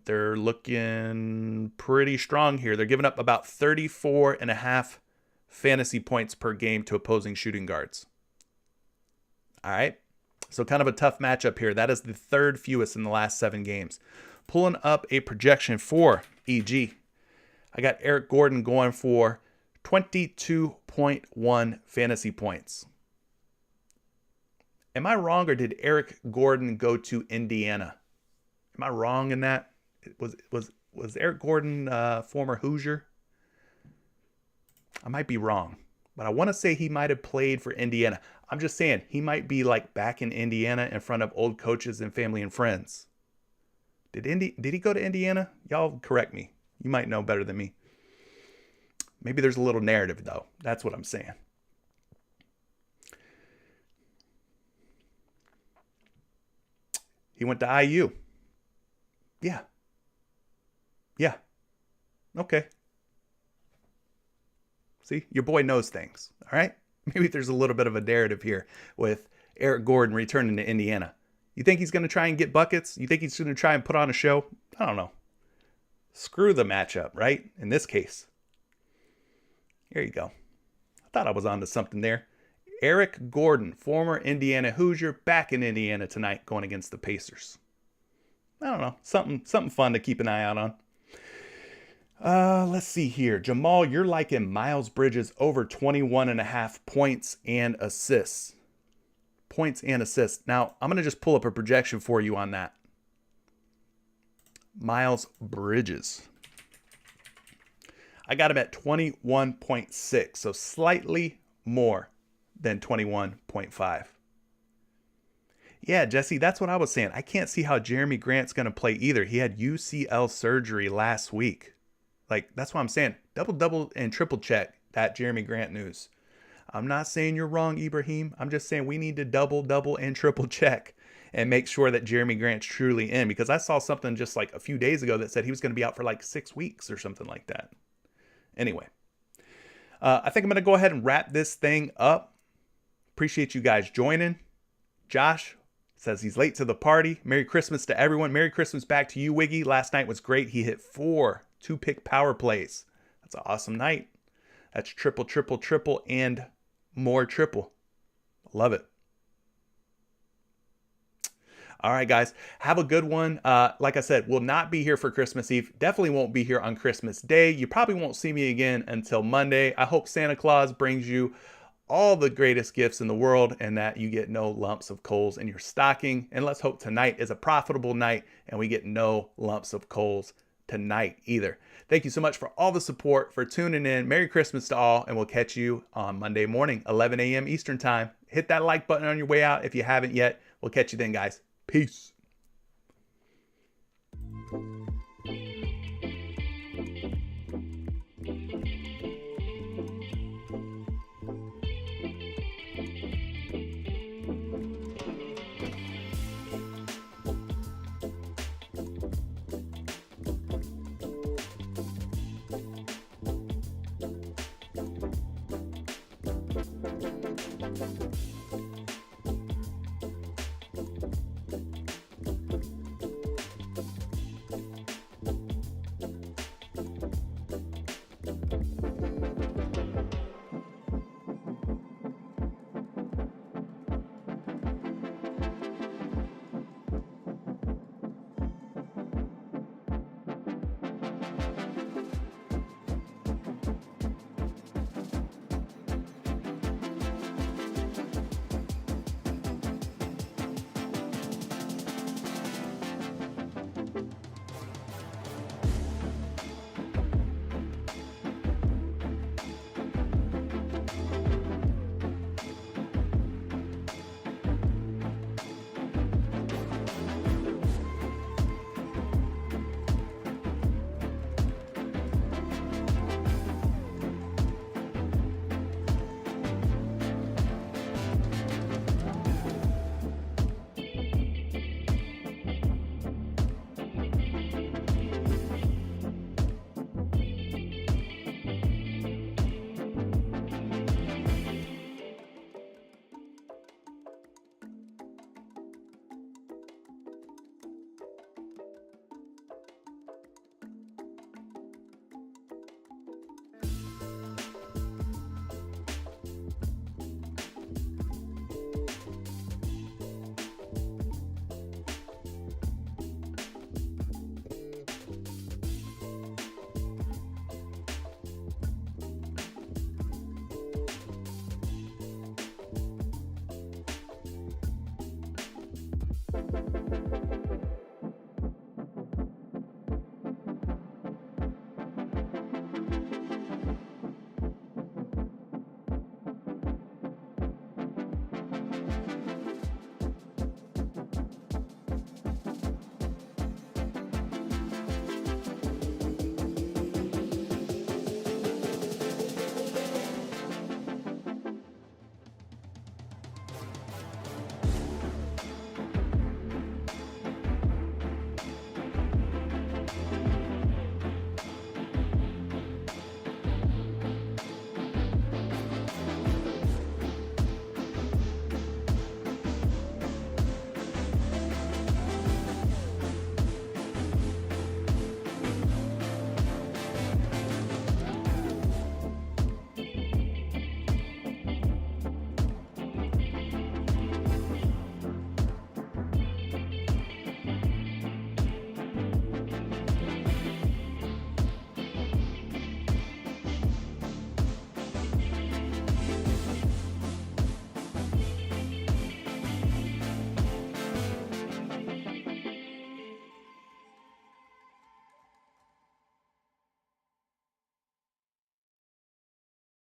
They're looking pretty strong here. They're giving up about 34.5 fantasy points per game to opposing shooting guards. All right. So kind of a tough matchup here. That is the 3rd fewest in the last 7 games. Pulling up a projection for EG. I got Eric Gordon going for 22.1 fantasy points. Am I wrong, or did Eric Gordon go to Indiana? Am I wrong in that? Was Eric Gordon former Hoosier? I might be wrong, but I want to say he might have played for Indiana. I'm just saying he might be like back in Indiana in front of old coaches and family and friends. Did he go to Indiana? Y'all correct me. You might know better than me. Maybe there's a little narrative though. That's what I'm saying. He went to IU. Yeah. Okay. See, your boy knows things. All right. Maybe there's a little bit of a narrative here with Eric Gordon returning to Indiana. You think he's going to try and get buckets? You think he's going to try and put on a show? I don't know. Screw the matchup, right? In this case. There you go. I thought I was onto something there. Eric Gordon, former Indiana Hoosier, back in Indiana tonight going against the Pacers. I don't know. Something fun to keep an eye out on. Let's see here. Jamal, you're liking Miles Bridges over 21.5 points and assists. Points and assists. Now, I'm going to just pull up a projection for you on that. Miles Bridges. I got him at 21.6, so slightly more than 21.5. Yeah, Jesse, that's what I was saying. I can't see how Jeremy Grant's going to play either. He had UCL surgery last week. Like, that's what I'm saying. Double, and triple check that Jeremy Grant news. I'm not saying you're wrong, Ibrahim. I'm just saying we need to double, and triple check and make sure that Jeremy Grant's truly in, because I saw something just like a few days ago that said he was going to be out for like 6 weeks or something like that. Anyway, I think I'm going to go ahead and wrap this thing up. Appreciate you guys joining. Josh says he's late to the party. Merry Christmas to everyone. Merry Christmas back to you, Wiggy. Last night was great. He hit 4 2-pick power plays. That's an awesome night. That's triple, triple, triple, and more triple. Love it. All right, guys, have a good one. Like I said, we'll not be here for Christmas Eve. Definitely won't be here on Christmas Day. You probably won't see me again until Monday. I hope Santa Claus brings you all the greatest gifts in the world and that you get no lumps of coals in your stocking. And let's hope tonight is a profitable night and we get no lumps of coals tonight either. Thank you so much for all the support, for tuning in. Merry Christmas to all, and we'll catch you on Monday morning, 11 a.m. Eastern time. Hit that like button on your way out if you haven't yet. We'll catch you then, guys. Peace.